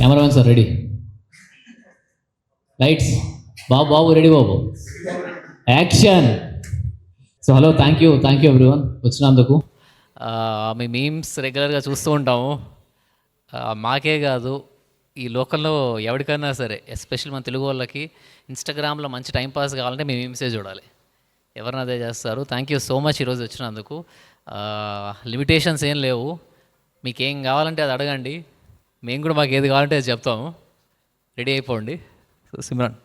Cameramen sir ready, lights, Babu Babu ready Babu, action. So hello, thank you everyone వచ్చినందుకు. మీ memes రెగ్యులర్గా చూస్తూ ఉంటాము. మాకే కాదు, ఈ లోకల్లో ఎవరికైనా సరే, ఎస్పెషల్ మన తెలుగు వాళ్ళకి ఇన్స్టాగ్రామ్లో మంచి టైంపాస్ కావాలంటే మీ మీమ్సే చూడాలి. ఎవరిని అదే చేస్తారు. థ్యాంక్ యూ సో మచ్ ఈరోజు వచ్చినందుకు. లిమిటేషన్స్ ఏం లేవు, మీకేం కావాలంటే అది అడగండి, మేము కూడా మాకు ఏది కావాలంటే అది చెప్తాము. రెడీ అయిపోండి. So Simran,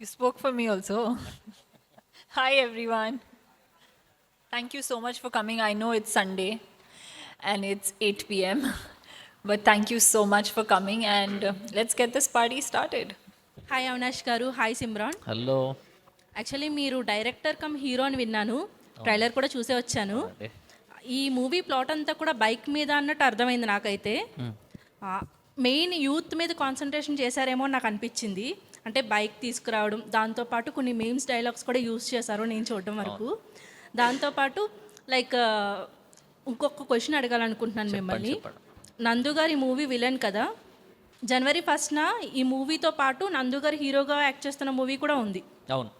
You spoke for me also. Hi everyone. Thank you so much for coming. I know it's Sunday and it's 8 p.m. but thank you so much for coming and let's get this party started. Hi Avinash గారు. Hi Simran. Hello. Actually మీరు director come hero అని విన్నాను, trailer కూడా చూసే వచ్చాను. ఈ movie plot అంతా కూడా బైక్ మీద అన్నట్టు అర్థమైంది నాకైతే. మెయిన్ యూత్ మీద కాన్సన్ట్రేషన్ చేశారేమో నాకు అనిపించింది. అంటే బైక్ తీసుకురావడం, దాంతోపాటు కొన్ని మీమ్స్ డైలాగ్స్ కూడా యూజ్ చేశారు నేను చూడడం వరకు. దాంతోపాటు లైక్ ఇంకొక క్వశ్చన్ అడగాలనుకుంటున్నాను మిమ్మల్ని. నందు గారు ఈ మూవీ విలన్ కదా, జనవరి 1న ఈ మూవీతో పాటు నందు గారు హీరోగా యాక్ట్ చేస్తున్న మూవీ కూడా ఉంది. అవును,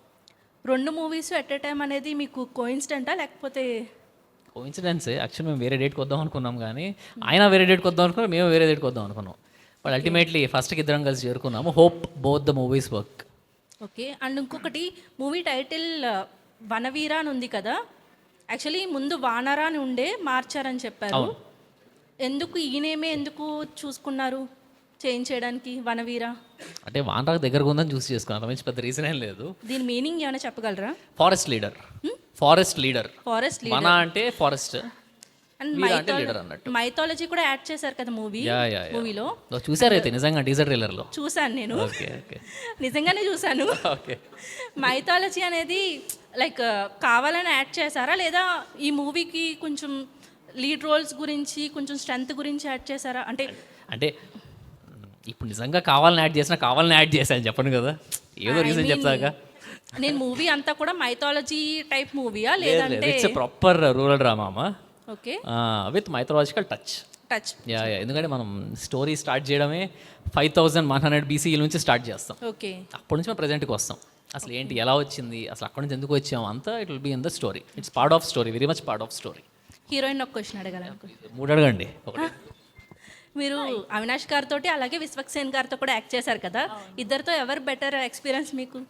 2 మూవీస్ ఎట్ ఏ టైం అనేది మీకు కోయిన్సిడెంటా లేకపోతే? కోఇన్సిడెన్సే. యాక్చువల్ మేము వేరే డేట్కి వద్దాం అనుకున్నాం, కానీ ఆయన వేరే డేట్కి వద్దాం అనుకున్నాం, మేము వేరే డేట్కి వద్దాం అనుకున్నాం. బట్ అల్టిమేట్లీ ఫస్ట్కి ఇద్దరం కలిసి చేరుకున్నాము. Hope both the movies work. Okay. And ఇంకొకటి, మూవీ టైటిల్ వనవీర అని ఉంది కదా, యాక్చువల్లీ ముందు వానరా అని ఉండే, మార్చారని చెప్పారు. ఎందుకు ఈ నేమే ఎందుకు చూసుకున్నారు చేంజ్ చేయడానికి వనవీర? అంటే వానరాకు దగ్గరగా ఉందని చూసి చేసుకున్నాను, మంచి పెద్ద రీజన్ ఏం లేదు. దీని మీనింగ్ ఏమైనా చెప్పగలరా? Forest leader. ఫారెస్ట్ లీడర్ వన అంటే ఫారెస్ట్, అండ్ లీడర్ అన్నట్టు. మైథాలజీ కూడా యాడ్ చేశారు కదా మూవీలో. చూసారైతే నిజంగా టీజర్ ట్రైలర్లో చూసాను నేను. ఓకే ఓకే, నిజంగానే చూసాను. ఓకే. మైథాలజీ అనేది లైక్ కావాలని యాడ్ చేశారా, లేదా ఈ మూవీకి కొంచెం లీడ్ రోల్స్ గురించి కొంచెం స్ట్రెంత్ గురించి యాడ్ చేశారా? అంటే ఇప్పుడు నిజంగా కావాలని యాడ్ చేశాను చెప్పను కదా, ఏదో రీజన్ చెప్తాగా. నేను మూవీ అంతా కూడా మైథాలజీ టైప్ మూవీయా లేదంటే? ఇట్స్ ప్రాపర్ రూరల్ డ్రామా అమ్మా. Okay. With mythological touch. Yeah, ఎందుకంటే మనం స్టోరీ స్టార్ట్ చేయడమే 5100 BCE నుంచి స్టార్ట్ చేస్తాం. ఓకే. అప్పటి నుంచి మనం ప్రజెంట్కి వస్తాం. అసలు ఏంటి, ఎలా వచ్చింది, అసలు అక్కడి నుంచి ఎందుకు వచ్చాము, అంతా it will be in the story. It's part of story, very much part of story. Heroine ఒక క్వశ్చన్ అడగాలనుకుంటున్నాను. 3 అడగండి. ఒకటి, మీరు అవినాష్ గారితో అలాగే విశ్వక్సేన్ గారితో కూడా యాక్ట్ చేశారు కదా, ఇద్దరితో ఎవరు బెటర్ ఎక్స్పీరియన్స్ మీకు?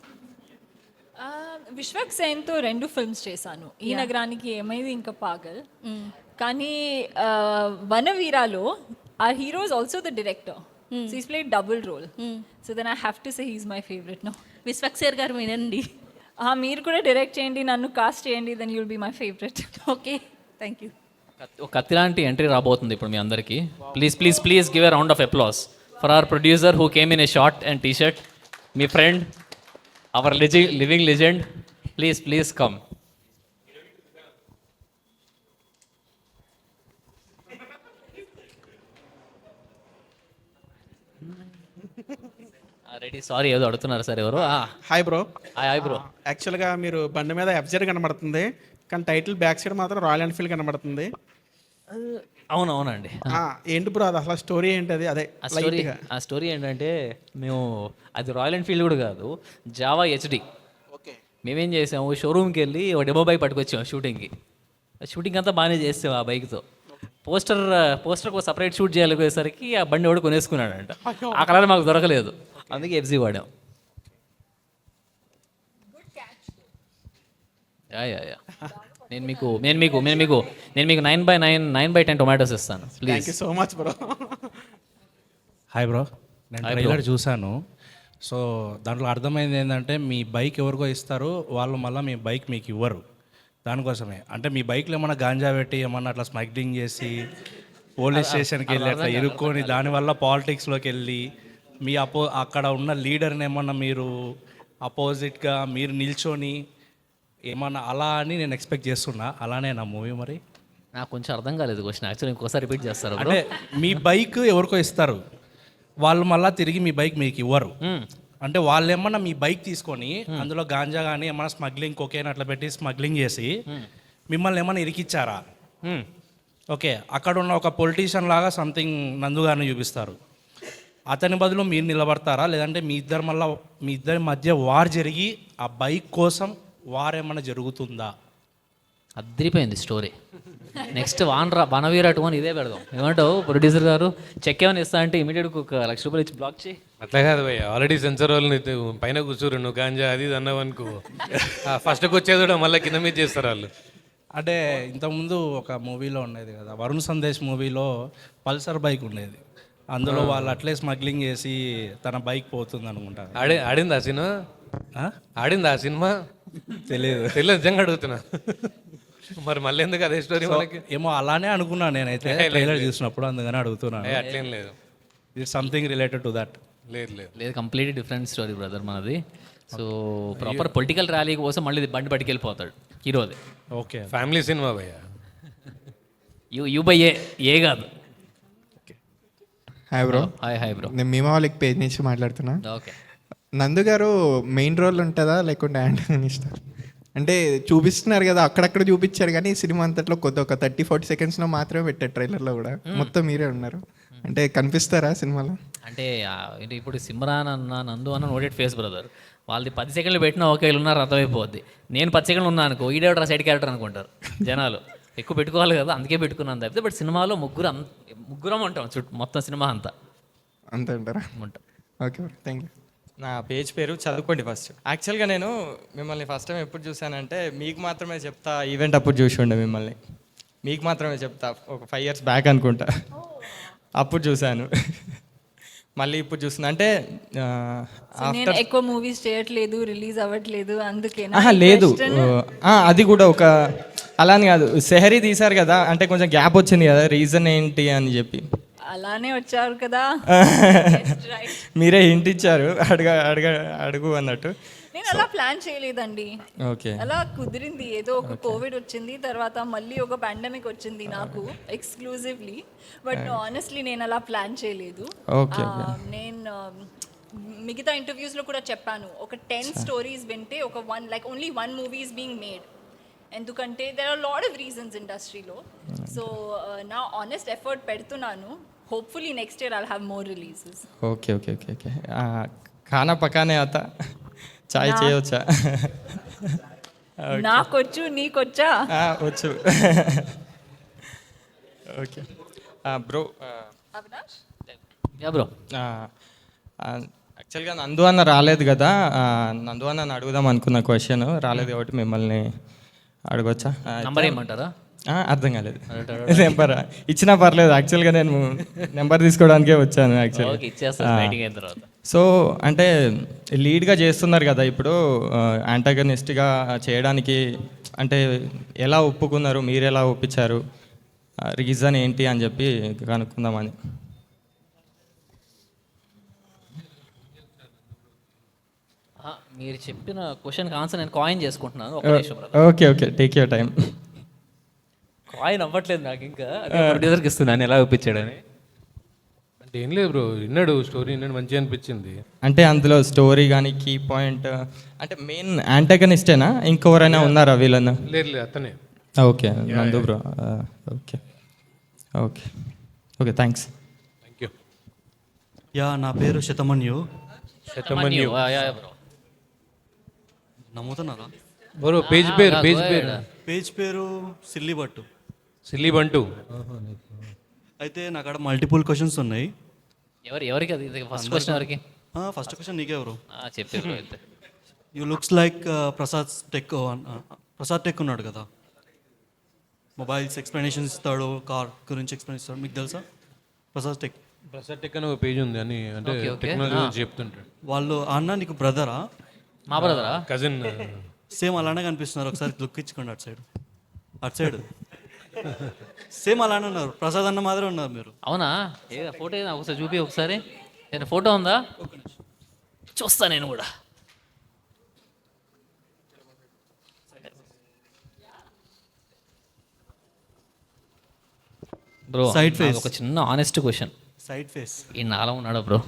విశ్వక్ సేన్తో 2 ఫిల్మ్స్ చేశాను, ఈ నగరానికి ఏమైంది ఇంకా పాగల్. కానీ వనవీరాలో our hero is also the director. So he's played double role. So then I have to say he's my favorite now. Vishwaksen గారు వినండి. మీరు కూడా డైరెక్ట్ చేయండి, నన్ను కాస్ట్ చేయండి, then you'll be my favorite. Okay, thank you. ఒక కత్తి లాంటి ఎంట్రీ రాబోతుంది ఇప్పుడు మీ అందరికీ. Please give a round of applause for our producer who came in a short and T-shirt, మీ friend, our living legend. Please come. Ready. Sorry, ఏదో అడుగుతున్నారు సార్ ఎవరు? Hi bro. Hi bro. యాక్చువల్గా మీరు బండి మీద ఎఫ్జెడ్ కనబడుతుంది, కానీ టైటిల్ బ్యాక్ సైడ్ మాత్రం రాయల్ ఎన్ఫీల్డ్ కనబడుతుంది. అవునండి. ఏంటి బ్రో అది అసలు స్టోరీ ఏంటి? అది అదే ఆ స్టోరీ ఏంటంటే, మేము అది రాయల్ ఎన్ఫీల్డ్ కూడా కాదు, జావా HD. ఓకే. మేమేం చేసాము, షోరూమ్కి వెళ్ళి ఒక డెమో బైక్ పట్టుకొచ్చాము షూటింగ్ అంతా బాగానే చేసాము ఆ బైక్తో. పోస్టర్కి ఒక సపరేట్ షూట్ చేయాలనేసరికి ఆ బండి వాడు కొనేసుకున్నాడంట. ఆ కలర్ మాకు దొరకలేదు, అందుకే FZ వాడాం. యా. నేను మీకు 9/10 టొమాటోస్ ఇస్తాను. Thank you so much bro. Hi bro, నేను ట్రైలర్ చూశాను. సో దాంట్లో అర్థమైంది ఏంటంటే, మీ బైక్ ఎవరికో ఇస్తారు, వాళ్ళు మళ్ళీ మీ బైక్ మీకు ఇవ్వరు. దానికోసమే అంటే మీ బైక్లో ఏమన్నా గాంజా పెట్టి ఏమన్నా అట్లా స్మగ్లింగ్ చేసి పోలీస్ స్టేషన్కి వెళ్ళి అట్లా ఇరుక్కొని దానివల్ల పాలిటిక్స్లోకి వెళ్ళి మీ అక్కడ ఉన్న లీడర్ని ఏమన్నా మీరు అపోజిట్గా మీరు నిల్చొని ఏమన్నా అలా అని నేను ఎక్స్పెక్ట్ చేస్తున్నా. అలానే నా మూవీ మరి నాకు కొంచెం అర్థం కాలేదు క్వశ్చన్. యాక్చువల్లీ ఇంకోసారి రిపీట్ చేస్తారు. అంటే మీ బైక్ ఎవరికో ఇస్తారు, వాళ్ళు మళ్ళీ తిరిగి మీ బైక్ మీకు ఇవ్వరు. అంటే వాళ్ళు ఏమన్నా మీ బైక్ తీసుకొని అందులో గాంజా కానీ ఏమన్నా స్మగ్లింగ్, కొకేన్ అట్లా పెట్టి స్మగ్లింగ్ చేసి మిమ్మల్ని ఏమన్నా ఇరికిచ్చారా? ఓకే, అక్కడ ఉన్న ఒక పొలిటీషియన్ లాగా సంథింగ్ నందు గారిని చూపిస్తారు. అతని బదులు మీరు నిలబడతారా, లేదంటే మీ ఇద్దరి మధ్య వార్ జరిగి ఆ బైక్ కోసం వార్ ఏమైనా జరుగుతుందా? అద్దరిపోయింది స్టోరీ. నెక్స్ట్ వనవీర 2 అని ఇదే పెడదాం. ఏమంటావు ప్రొడ్యూసర్ గారు? చెక్ ఏమైనా ఇస్తా అంటే ఇమీడియట్గా ఒక ₹1,00,000 ఇచ్చి బ్లాక్ చేయి. అట్లా కాదు భయ్య, ఆల్రెడీ సెన్సర్ వాళ్ళని పైన కూర్చోరు, నువ్వు గాంజా అది ఇది అన్నావు అనుకో, ఫస్ట్కి వచ్చేది కూడా మళ్ళీ కింద మీద చేస్తారు వాళ్ళు. అంటే ఇంతకుముందు ఒక మూవీలో ఉండేది కదా, వరుణ్ సందేశ్ మూవీలో పల్సర్ బైక్ ఉండేది. అందులో వాళ్ళు అట్లే స్మగ్లింగ్ చేసి తన బైక్ పోతుంది అనుకుంటా. ఆడింది ఆ సినిమా? ఆడింది ఆ సినిమా? తెలియదు నిజంగా అడుగుతున్నా. మరి మళ్ళీ ఎందుకు అదే స్టోరీ మనకి? ఏమో అలానే అనుకున్నాను నేనైతే ట్రైలర్ చూసినప్పుడు, అందుకని అడుగుతున్నాను. అట్లేం లేదు, ఇది సంథింగ్ రిలేటెడ్ టు దట్. లేదు లేదు లేదు, కంప్లీట్లీ డిఫరెంట్ స్టోరీ బ్రదర్ మనది. సో ప్రాపర్ పొలిటికల్ ర్యాలీ కోసం మళ్ళీ బండి పట్టుకెళ్ళిపోతాడు హీరోది. ఓకే, ఫ్యామిలీ సినిమా భయ్య. యూ బై ఏ కాదు. Hi bro. Hi bro. నేను మీమా వాళ్ళకి పేజ్ నుంచి మాట్లాడుతున్నా. ఓకే. నందు గారు మెయిన్ రోల్ ఉంటుందా లేకుంటే యాంటగనిస్ట్? అంటే చూపిస్తున్నారు కదా, అక్కడక్కడ చూపించారు కానీ సినిమా అంతట్లో ఒక 30-40 సెకండ్స్లో మాత్రమే పెట్టారు ట్రైలర్లో కూడా. మొత్తం మీరే ఉన్నారు. అంటే కనిపిస్తారా సినిమాలో? అంటే ఇప్పుడు సిమ్రాన్ అన్న నందు అన్న నోటెడ్ ఫేస్ బ్రదర్. వాళ్ళది 10 సెకండ్లు పెట్టినా ఒకే ఉన్నారు, అర్థమైపోద్ది. నేను 10 సెకండ్లు ఉన్నా అనుకో, ఈడేవడ సైడ్ క్యారెక్టర్ అనుకుంటారు జనాలు. ఎక్కువ పెట్టుకోవాలి కదా, అందుకే పెట్టుకున్నాను తప్పితే. బట్ సినిమాలో ముగ్గురం ఉంటాం మొత్తం సినిమా అంతా అంతే అంటారా? ఉంటాం. Okay bro, thank you. నా పేజ్ పేరు చదువుకోండి ఫస్ట్. యాక్చువల్గా నేను మిమ్మల్ని ఫస్ట్ టైం ఎప్పుడు చూశానంటే, మీకు మాత్రమే చెప్తా ఈవెంట్ అప్పుడు చూసి ఉండే మిమ్మల్ని. మీకు మాత్రమే చెప్తా ఒక 5 years బ్యాక్ అనుకుంటా, అప్పుడు చూశాను. మళ్ళీ ఇప్పుడు చూస్తున్నా అంటే నేను ఎక్కువ మూవీస్ చేయట్లేదు, రిలీజ్ అవ్వట్లేదు, అందుకే లేదు. అది కూడా ఒక అలా అని కాదు, సెహరీ తీశారు కదా, అంటే కొంచెం గ్యాప్ వచ్చింది కదా, రీజన్ ఏంటి అని చెప్పి. అలానే వచ్చారు కదా. మీరే హింట్ ఇచ్చారు, అడుగు అన్నట్టు. నేను అలా ప్లాన్ చేయలేదండి. ఓకే, అలా కుదిరింది. ఏదో ఒక కోవిడ్ వచ్చింది, తర్వాత మళ్ళీ ఒక పాండమిక్ వచ్చింది నాకు ఎక్స్క్లూజివ్లీ. బట్ ఆనెస్ట్లీ నేను అలా ప్లాన్ చేయలేదు. నేను మిగతా ఇంటర్వ్యూస్లో కూడా చెప్పాను, ఒక 10 స్టోరీస్ వింటే ఒక only 1 movie is being made. ఎందుకంటే there are lot of reasons ఇండస్ట్రీలో. సో నా ఆనెస్ట్ ఎఫర్ట్ పెడుతున్నాను. Hopefully next year I'll have more releases. Okay okay okay okay. ఖానా పకానే ఆతా, చాయ్ చేయవచ్చా? నాకొచ్చు, నీకొచ్చా? వచ్చు. Okay bro. అవినాష్ బ్రో, యాక్చువల్గా నందు అన్న రాలేదు కదా, నందు అన్న అడుగుదాం అనుకున్న క్వశ్చన్ రాలేదు కాబట్టి మిమ్మల్ని అడగొచ్చా? నంబర్ ఏమంటారా? అర్థం కాలేదు. నెంబర్ ఇచ్చినా పర్లేదు, యాక్చువల్గా నేను నెంబర్ తీసుకోవడానికే వచ్చాను యాక్చువల్గా. సో అంటే లీడ్గా చేస్తున్నారు కదా ఇప్పుడు, యాంటాగనిస్ట్గా చేయడానికి అంటే ఎలా ఒప్పుకున్నారు, మీరు ఎలా ఒప్పించారు, రీజన్ ఏంటి అని చెప్పి కనుక్కుందామని. మీరు చెప్పిన క్వశ్చన్కి ఆన్సర్ నేను కాయిన్ చేసుకుంటున్నాను. Okay okay, take your time. Coin అవ్వట్లేదు నాకు ఇంకా, ప్రొడ్యూసర్కి ఇస్తున్నాను ఎలా ఒప్పించాడని. అంటే ఏం లేదు బ్రో, విన్నాడు స్టోరీ, విన్నాడు, మంచిగా అనిపించింది. అంటే అందులో స్టోరీ కానీ కీ పాయింట్ అంటే మెయిన్ యాంటాగనిస్టేనా, ఇంకెవరైనా ఉన్నారా వీళ్ళను? లేదు అతనే. ఓకే నందు bro. Okay okay okay, thanks. Thank you. Yeah, నా పేరు శతమన్యు. నమ్ముతున్నారా? బ్రో పేజ్ పేరు సిల్లీ బంటు. అయితే నా కాడ మల్టిపుల్ క్వశ్చన్స్ ఉన్నాయి. ఎవరికి అది ఫస్ట్ క్వశ్చన్? ఎవరికి? ఫస్ట్ క్వశ్చన్ నీకే ఎవరు చెప్పారు. You looks like Prasad tech ఉన్నాడు కదా, మొబైల్స్ ఎక్స్ప్లెనేషన్ ఇస్తాడు, కార్ గురించి ఎక్స్ప్లెయిన్ ఇస్తాడు, మీకు తెలుసా? ప్రసాద్ టెక్ అని ఒక పేజ్ ఉంది అని, అంటే టెక్నాలజీ గురించి చెప్తుంటాడు. వాళ్ళు అన్న నీకు బ్రదరా? మా బ్రదరా? కజిన్. సేమ్ అలానే కనిపిస్తున్నారు, ఒకసారి లుక్ ఇచ్చుకోండి. అటు సైడ్ సేమ్ అలానే ఉన్నారు, ప్రసాద్ అన్న మాదిరి ఉన్నారు మీరు. అవునా? ఫోటో ఏదా ఒకసారి చూపి, ఒకసారి నేను ఫోటో ఉందా చూస్తా నేను కూడా. బ్రో సైడ్ ఫేస్, ఒక చిన్న ఆనెస్ట్ క్వశ్చన్. Side face. ఈ నాలా ఉన్నాడా బ్రో?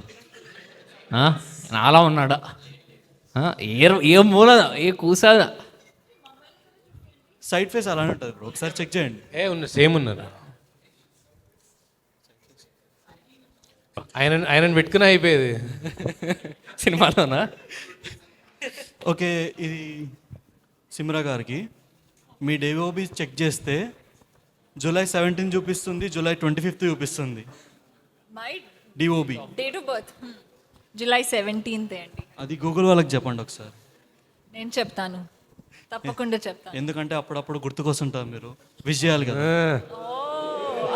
నాలా ఉన్నాడా? ఏ మూల ఏ కూసాదా? సైడ్ ఫేస్ అలానే ఉంటుంది బ్రో, ఒకసారి చెక్ చేయండి. సేమ్ ఉన్నారు. ఆయనను పెట్టుకుని అయిపోయేది. సినిమాలోనా? ఓకే, ఇది సిమ్రా గారికి మీ డేఓబి చెక్ చేస్తే జూలై 17 చూపిస్తుంది, జూలై 25 చూపిస్తుంది. My DOB date of birth July 17 అండి. అది గూగుల్ వాళ్ళకి చెప్పండి ఒకసారి, నేను చెప్తాను, తప్పకుండా చెప్తాను. ఎందుకంటే అప్పుడప్పుడు గుర్తుకొస్తుంటారు మీరు, విష్ చేయాలి కదా.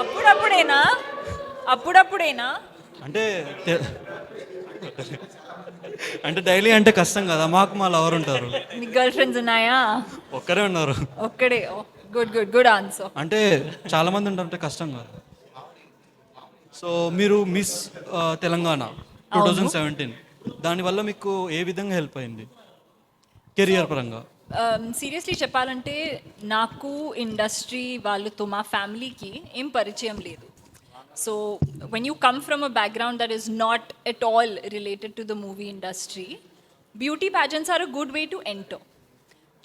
అప్పుడప్పుడేనా? అప్పుడప్పుడేనా? అంటే అంటే డైలీ అంటే కష్టం కదా, మాకు మా లవర్ ఉంటారు. మీకు గర్ల్ ఫ్రెండ్స్ ఉన్నాయా? ఒక్కరే ఉన్నారు. ఒక్కడే? Good good good answer. అంటే చాలా మంది ఉంటారంటే కష్టం కదా. సో మీరు మిస్ తెలంగాణ 2017, దానివల్ల మీకు ఏ విధంగా హెల్ప్ అయింది కెరియర్ పరంగా? సీరియస్లీ చెప్పాలంటే నాకు ఇండస్ట్రీ వాళ్ళతో మా ఫ్యామిలీకి ఏం పరిచయం లేదు. So when you come from a background that is not at all related to the movie industry, beauty pageants are a good way to enter,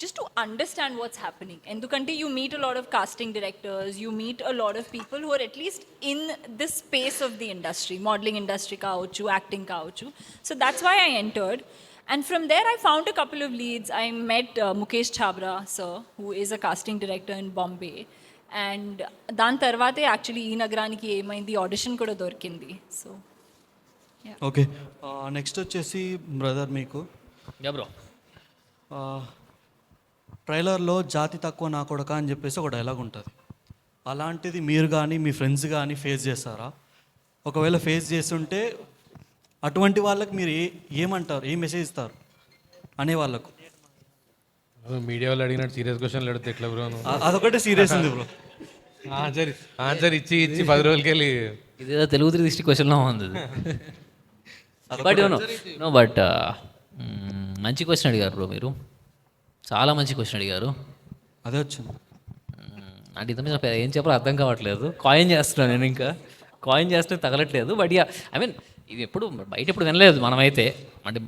just to understand what's happening. Endukante you meet a lot of casting directors, you meet a lot of people who are at least in this space of the industry, modeling industry kaavachu, acting kaavachu. So that's why I entered, and from there I found a couple of leads. I met Mukesh Chhabra sir, who is a casting director in Bombay, and dan tarvate actually ee nagaraniki emaindi audition kuda dorkindi. So okay, next వచ్చేసి brother మీకు bro, ట్రైలర్లో జాతి తక్కువ నా కొడక అని చెప్పేసి ఒక డైలాగ్ ఉంటుంది. అలాంటిది మీరు కానీ మీ ఫ్రెండ్స్ కానీ ఫేస్ చేస్తారా? ఒకవేళ ఫేస్ చేస్తుంటే అటువంటి వాళ్ళకి మీరు ఏమంటారు, ఏ మెసేజ్ ఇస్తారు అనే వాళ్ళకు? మీడియా వాళ్ళు అడిగినట్టు సీరియస్ క్వశ్చన్లు అడిగితే ఎట్లా బ్రో? అదొకటే సీరియస్ ఉంది బ్రో. ఆన్సర్ ఇచ్చి 10 రోజులకి వెళ్ళి ఇదేదో తెలుగు దృష్టి క్వశ్చన్లో ఉంది. బట్ నో బట్ మంచి క్వశ్చన్ అడిగారు బ్రో, మీరు చాలా మంచి క్వశ్చన్ అడిగారు. అదే వచ్చింది అంటే ఇంత మీద ఏం చెప్పాలో అర్థం కావట్లేదు. కాయిన్ చేస్తున్నాను నేను, ఇంకా కాయిన్ చేస్తే తగలట్లేదు. బట్ యా, ఐ మీన్ ఇది ఎప్పుడు బయట ఎప్పుడు వినలేదు మనమైతే. అంటే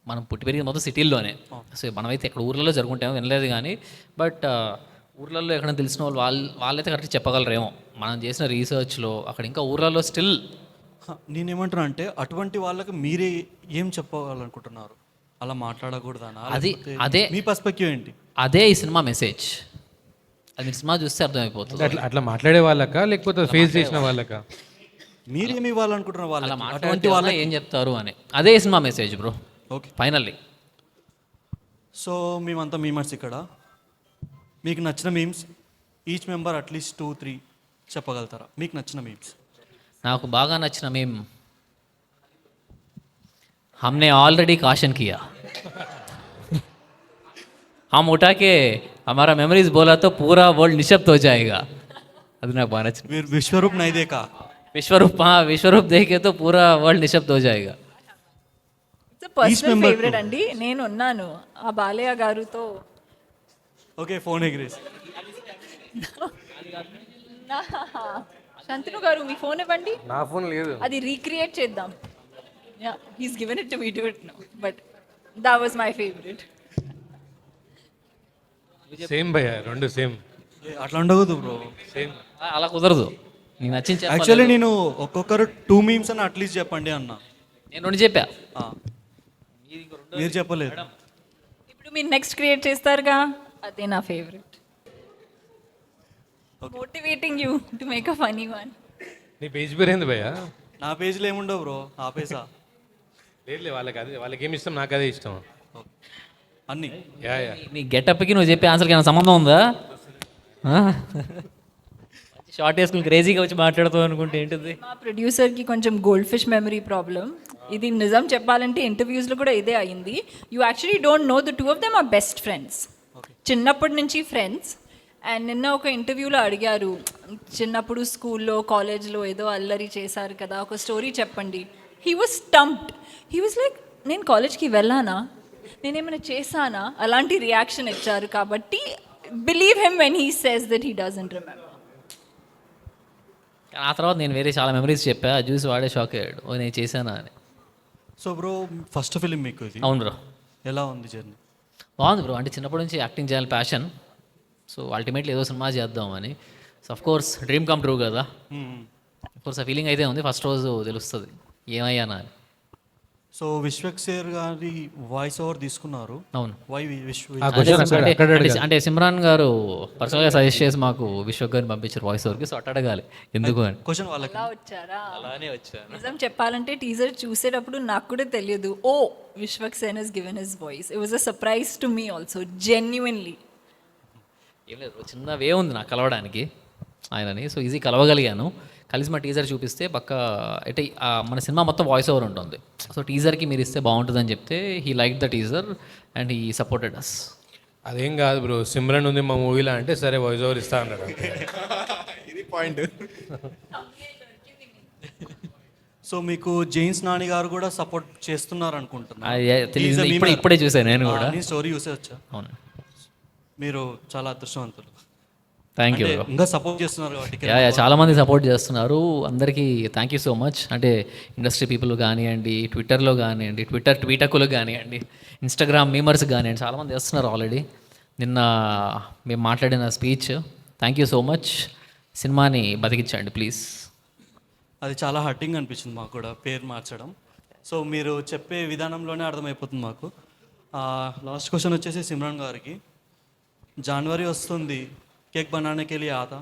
మనం పుట్టి పెరిగింది మొత్తం సిటీల్లోనే. సో మనమైతే ఇక్కడ ఊర్లలో జరుగుంటామో వినలేదు కానీ, బట్ ఊర్లలో ఎక్కడైనా తెలిసిన వాళ్ళైతే కరెక్ట్గా చెప్పగలరేమో. మనం చేసిన రీసెర్చ్లో అక్కడ ఇంకా ఊర్లలో స్టిల్. నేనేమంటున్నా అంటే అటువంటి వాళ్ళకి మీరే ఏం చెప్పాలనుకుంటున్నారు? అలా మాట్లాడకూడదనా? అదే మీ పర్స్పెక్టివ్ ఏంటి? అదే ఈ సినిమా మెసేజ్. అది మీరు సినిమా చూస్తే అర్థమైపోతుంది. అట్లా మాట్లాడే వాళ్ళకా లేకపోతే ఫేస్ చేసిన వాళ్ళకా? మీరేమి ఇవ్వాలనుకుంటున్నారు అలా వాళ్ళకి? మాట్లాడే వాళ్ళకి ఏం చెప్తారు అని అదే ఈ cinema message bro. Okay, finally. So మేమంతా మీమర్స్ ఇక్కడ. మీకు నచ్చిన మీమ్స్ ఈచ్ మెంబర్ అట్లీస్ట్ 2-3 చెప్పగలుగుతారా? మీకు నచ్చిన మీమ్స్. నాకు బాగా నచ్చిన మేము हमने ऑलरेडी काशन किया, हम उठा के हमारा मेमोरीज बोला तो पूरा वर्ल्ड निशब्द हो जाएगा. అది నాకు బాగా నచ్చింది. మీరు విశ్వరూప్ నైదేకా? విశ్వరూప్, విశ్వరూప్ దేకే తో పూరా వరల్డ్ నిశబ్ద హో జాయేగా. ఇట్స్ అ పర్సనల్ ఫేవరెట్ అండి. నేను ఉన్నాను ఆ బాలయ్య గారుతో. Okay, phone agrees. Shantanu garu మీ ఫోన్ ఇవ్వండి. నా ఫోన్ లేదు. అది రీక్రియేట్ చేద్దాం. Yeah, he's given it to me, do it now. But that was my favorite. Same భయ్య, రెండు సేమ్. అట్లా ఉండకూడదు బ్రో. సేమ్ అలా కుదరదు. నీకు నచ్చింది. యాక్చువల్లీ నేను ఒక్కొక్కరు 2 మీమ్స్ అని అట్లీస్ట్ చెప్పండి అన్నా. నేను రెండు చెప్పా, మీరు చెప్పలేదు. ఇప్పుడు మీరు నెక్స్ట్ క్రియేట్ చేస్తారుగా, అదే నా favourite. Motivating you to make a funny one. నీ పేజ్ పేరు ఏంది భయ్య? నా పేజ్లో ఏముండవు బ్రో, ఆపేసా. లేదు వాళ్ళకి అదే, వాళ్ళకి ఏమి ఇష్టం నాకు అదే ఇష్టం అన్నీ. Yeah yeah. నీ గెటప్కి నువ్వు చెప్పే ఆన్సర్కి ఏమైనా సంబంధం ఉందా? షార్ట్ వేసుకుని క్రేజీగా వచ్చి మాట్లాడుతావు అనుకుంటే ఏంటిది? మా ప్రొడ్యూసర్కి కొంచెం గోల్డ్ ఫిష్ మెమరీ ప్రాబ్లం. ఇది నిజం చెప్పాలంటే ఇంటర్వ్యూస్లో కూడా ఇదే అయింది. You actually don't know the 2 of them are best friends, చిన్నప్పటి నుంచి ఫ్రెండ్స్. అండ్ నిన్న ఒక ఇంటర్వ్యూలో అడిగారు, చిన్నప్పుడు స్కూల్లో కాలేజ్లో ఏదో అల్లరి చేశారు కదా, ఒక స్టోరీ చెప్పండి. He was stumped. He was like, నేను కాలేజ్కి వెళ్ళానా, నేనేమైనా చేశానా, అలాంటి రియాక్షన్ ఇచ్చారు. కాబట్టి believe him when he says that he doesn't remember. ఆ తర్వాత నేను వేరే చాలా మెమరీస్ చెప్పా, చూసి వాడే షాక్ అయ్యాడు, ఓ నేను చేశానా అని. సో బ్రో, ఫస్ట్ ఫిలిం మీకు ఇది? అవును బ్రో. ఎలా ఉంది జర్నీ? బాగుంది బ్రో. అంటే చిన్నప్పటి నుంచి యాక్టింగ్ చేయాలి ప్యాషన్. సో అల్టిమేట్లీ ఏదో సినిమా చేద్దామని. So of course dream come true కదా. కోర్స్ ఆ ఫీలింగ్ అయితే ఉంది, ఫస్ట్ రోజు తెలుస్తుంది ఏమయ్యానా అని. సో విశ్వక్సేర్ గారి వాయిస్ ఓవర్ తీసుకున్నారు. అవును. వై అంటే సిమ్రాన్ గారు పర్సనల్గా సజెస్ట్ చేసి మాకు విశ్వక్ గారిని పంపించారు వాయిస్ ఓవర్కి. సో అట్ట అడగాలి ఎందుకు అని. క్వశ్చన్ వాళ్ళకి అలా వచ్చారా? అలానే వచ్చాను. నిజం చెప్పాలంటే టీజర్ చూసేటప్పుడు నాకు కూడా తెలియదు, ఓ Vishwak Sen has given his voice. It was a surprise to me also, genuinely. ఏం లేదు, చిన్న వే ఉంది నాకు కలవడానికి ఆయనని. సో ఈజీ కలవగలిగాను. కలిసి మా టీజర్ చూపిస్తే పక్క అంటే మన సినిమా మొత్తం వాయిస్ ఓవర్ ఉంటుంది. సో టీజర్కి మీరు ఇస్తే బాగుంటుందని చెప్తే he like the teaser and he supported us. అదేం కాదు బ్రో, సిమ్రన్ ఉంది మా మూవీలో అంటే సరే వాయిస్ ఓవర్ ఇస్తా అన్నాడు. ఇది పాయింట్. సో మీకు జేమ్స్ నాని గారు కూడా సపోర్ట్ చేస్తున్నారు అనుకుంటున్నాను. తెలియదు, ఇప్పుడే చూసాను నేను కూడా. స్టోరీ చూసే వచ్చా. అవును, మీరు చాలా అదృష్టవంతులు. Thank you. ఇంకా సపోర్ట్ చేస్తున్నారు కాబట్టి. చాలా మంది సపోర్ట్ చేస్తున్నారు. అందరికీ థ్యాంక్ యూ సో మచ్. అంటే ఇండస్ట్రీ పీపుల్ కానివ్వండి, ట్విట్టర్లో కానివ్వండి, ట్వీటకులు కానివ్వండి, ఇన్స్టాగ్రామ్ మీమర్స్ కానివ్వండి, చాలామంది చేస్తున్నారు ఆల్రెడీ. నిన్న మేము మాట్లాడిన speech, thank you so much. సినిమాని బతికించండి ప్లీజ్. అది చాలా హర్టింగ్ అనిపించింది మాకు కూడా పేరు మార్చడం. సో మీరు చెప్పే విధానంలోనే అర్థమైపోతుంది మాకు. లాస్ట్ క్వశ్చన్ వచ్చేసి సిమ్రాన్ గారికి, జనవరి వస్తుంది, केक बनाने के लिए आता?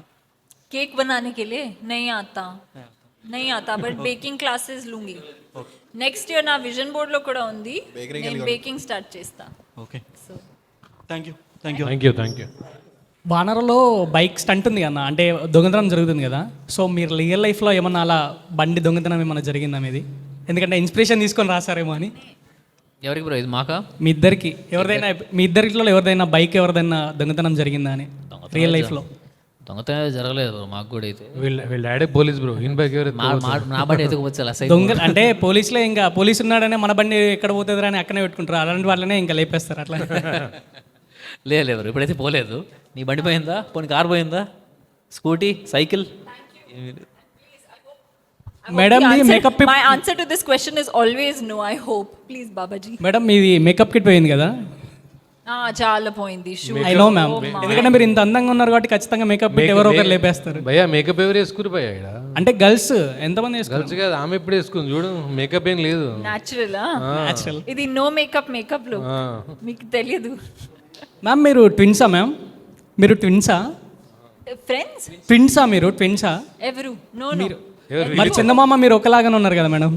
केक बनाने के लिए नहीं आता बट बेकिंग क्लासेस लूंगी. నెక్స్ట్ ఇయర్ నా విజన్ బోర్డ్ లో కూడా ఉంది, నేను బేకింగ్ స్టార్ట్ చేస్తా. Okay, so thank you. వానరలో బైక్ స్టంట్ ఉంది అన్న, అంటే దొంగతనం జరుగుతుంది కదా. సో మీరు రియల్ లైఫ్లో ఏమన్నా అలా బండి దొంగతనం ఏమన్నా జరిగిందా మీది? ఎందుకంటే ఇన్స్పిరేషన్ తీసుకొని రాసారేమో అని. ఎవరికి బ్రో ఇది? మాకా? మీ ఇద్దరిలో ఎవరిదైనా బైక్ ఎవరిదైనా దొంగతనం జరిగిందా అని రియల్ లైఫ్లో? దొంగతనం జరగలేదు మాకు కూడా అయితే. వీళ్ళ డాడీ పోలీస్ బ్రో, ఈయన బైక్ నా బండి ఎత్తుకుపోవచ్చు అలా దొంగ అంటే పోలీసులే ఇంకా పోలీసు ఉన్నాడనే మన బండి ఎక్కడ పోతుంది అని అక్కడే పెట్టుకుంటారు, అలాంటి వాళ్ళనే ఇంకా లేపేస్తారు అట్లా. లేదు ఇప్పుడైతే పోలేదు. నీ బండి పోయిందా? పోనీ కార్ పోయిందా? Scooty, cycle? Madam makeup, my answer to this question is always no. I hope please Babaji. Madam మీది మేకప్ కిట్ పోయింది కదా? చాలా పోయింది. ఐ నో మ్యామ్, ఎందుకంటే మీరు ఇంత అందంగా ఉన్నారు కాబట్టి ఖచ్చితంగా మేకప్ కిట్ ఎవరో ఒకరు లేపేస్తారు. భయ్యా మేకప్ ఎవరు వేసుకురు భయ్యా? అంటే గర్ల్స్ ఎంతమంది వేసుకున్నారు? గర్ల్స్ కాదు, ఆమె ఎప్పుడు వేసుకుంది చూడు, మేకప్ ఏం లేదు. న్యాచురల్. ఇది నో మేకప్ లో మీకు తెలియదు. మ్యామ్ మీరు ట్విన్సా? మ్యామ్ మీరు ట్విన్సా? ఫ్రెండ్స్ ట్విన్సా? మీరు ట్విన్సా? ఎవరు? నో మీరు మరి చందమామ మీరు ఒకలాగానే ఉన్నారు కదా మేడం.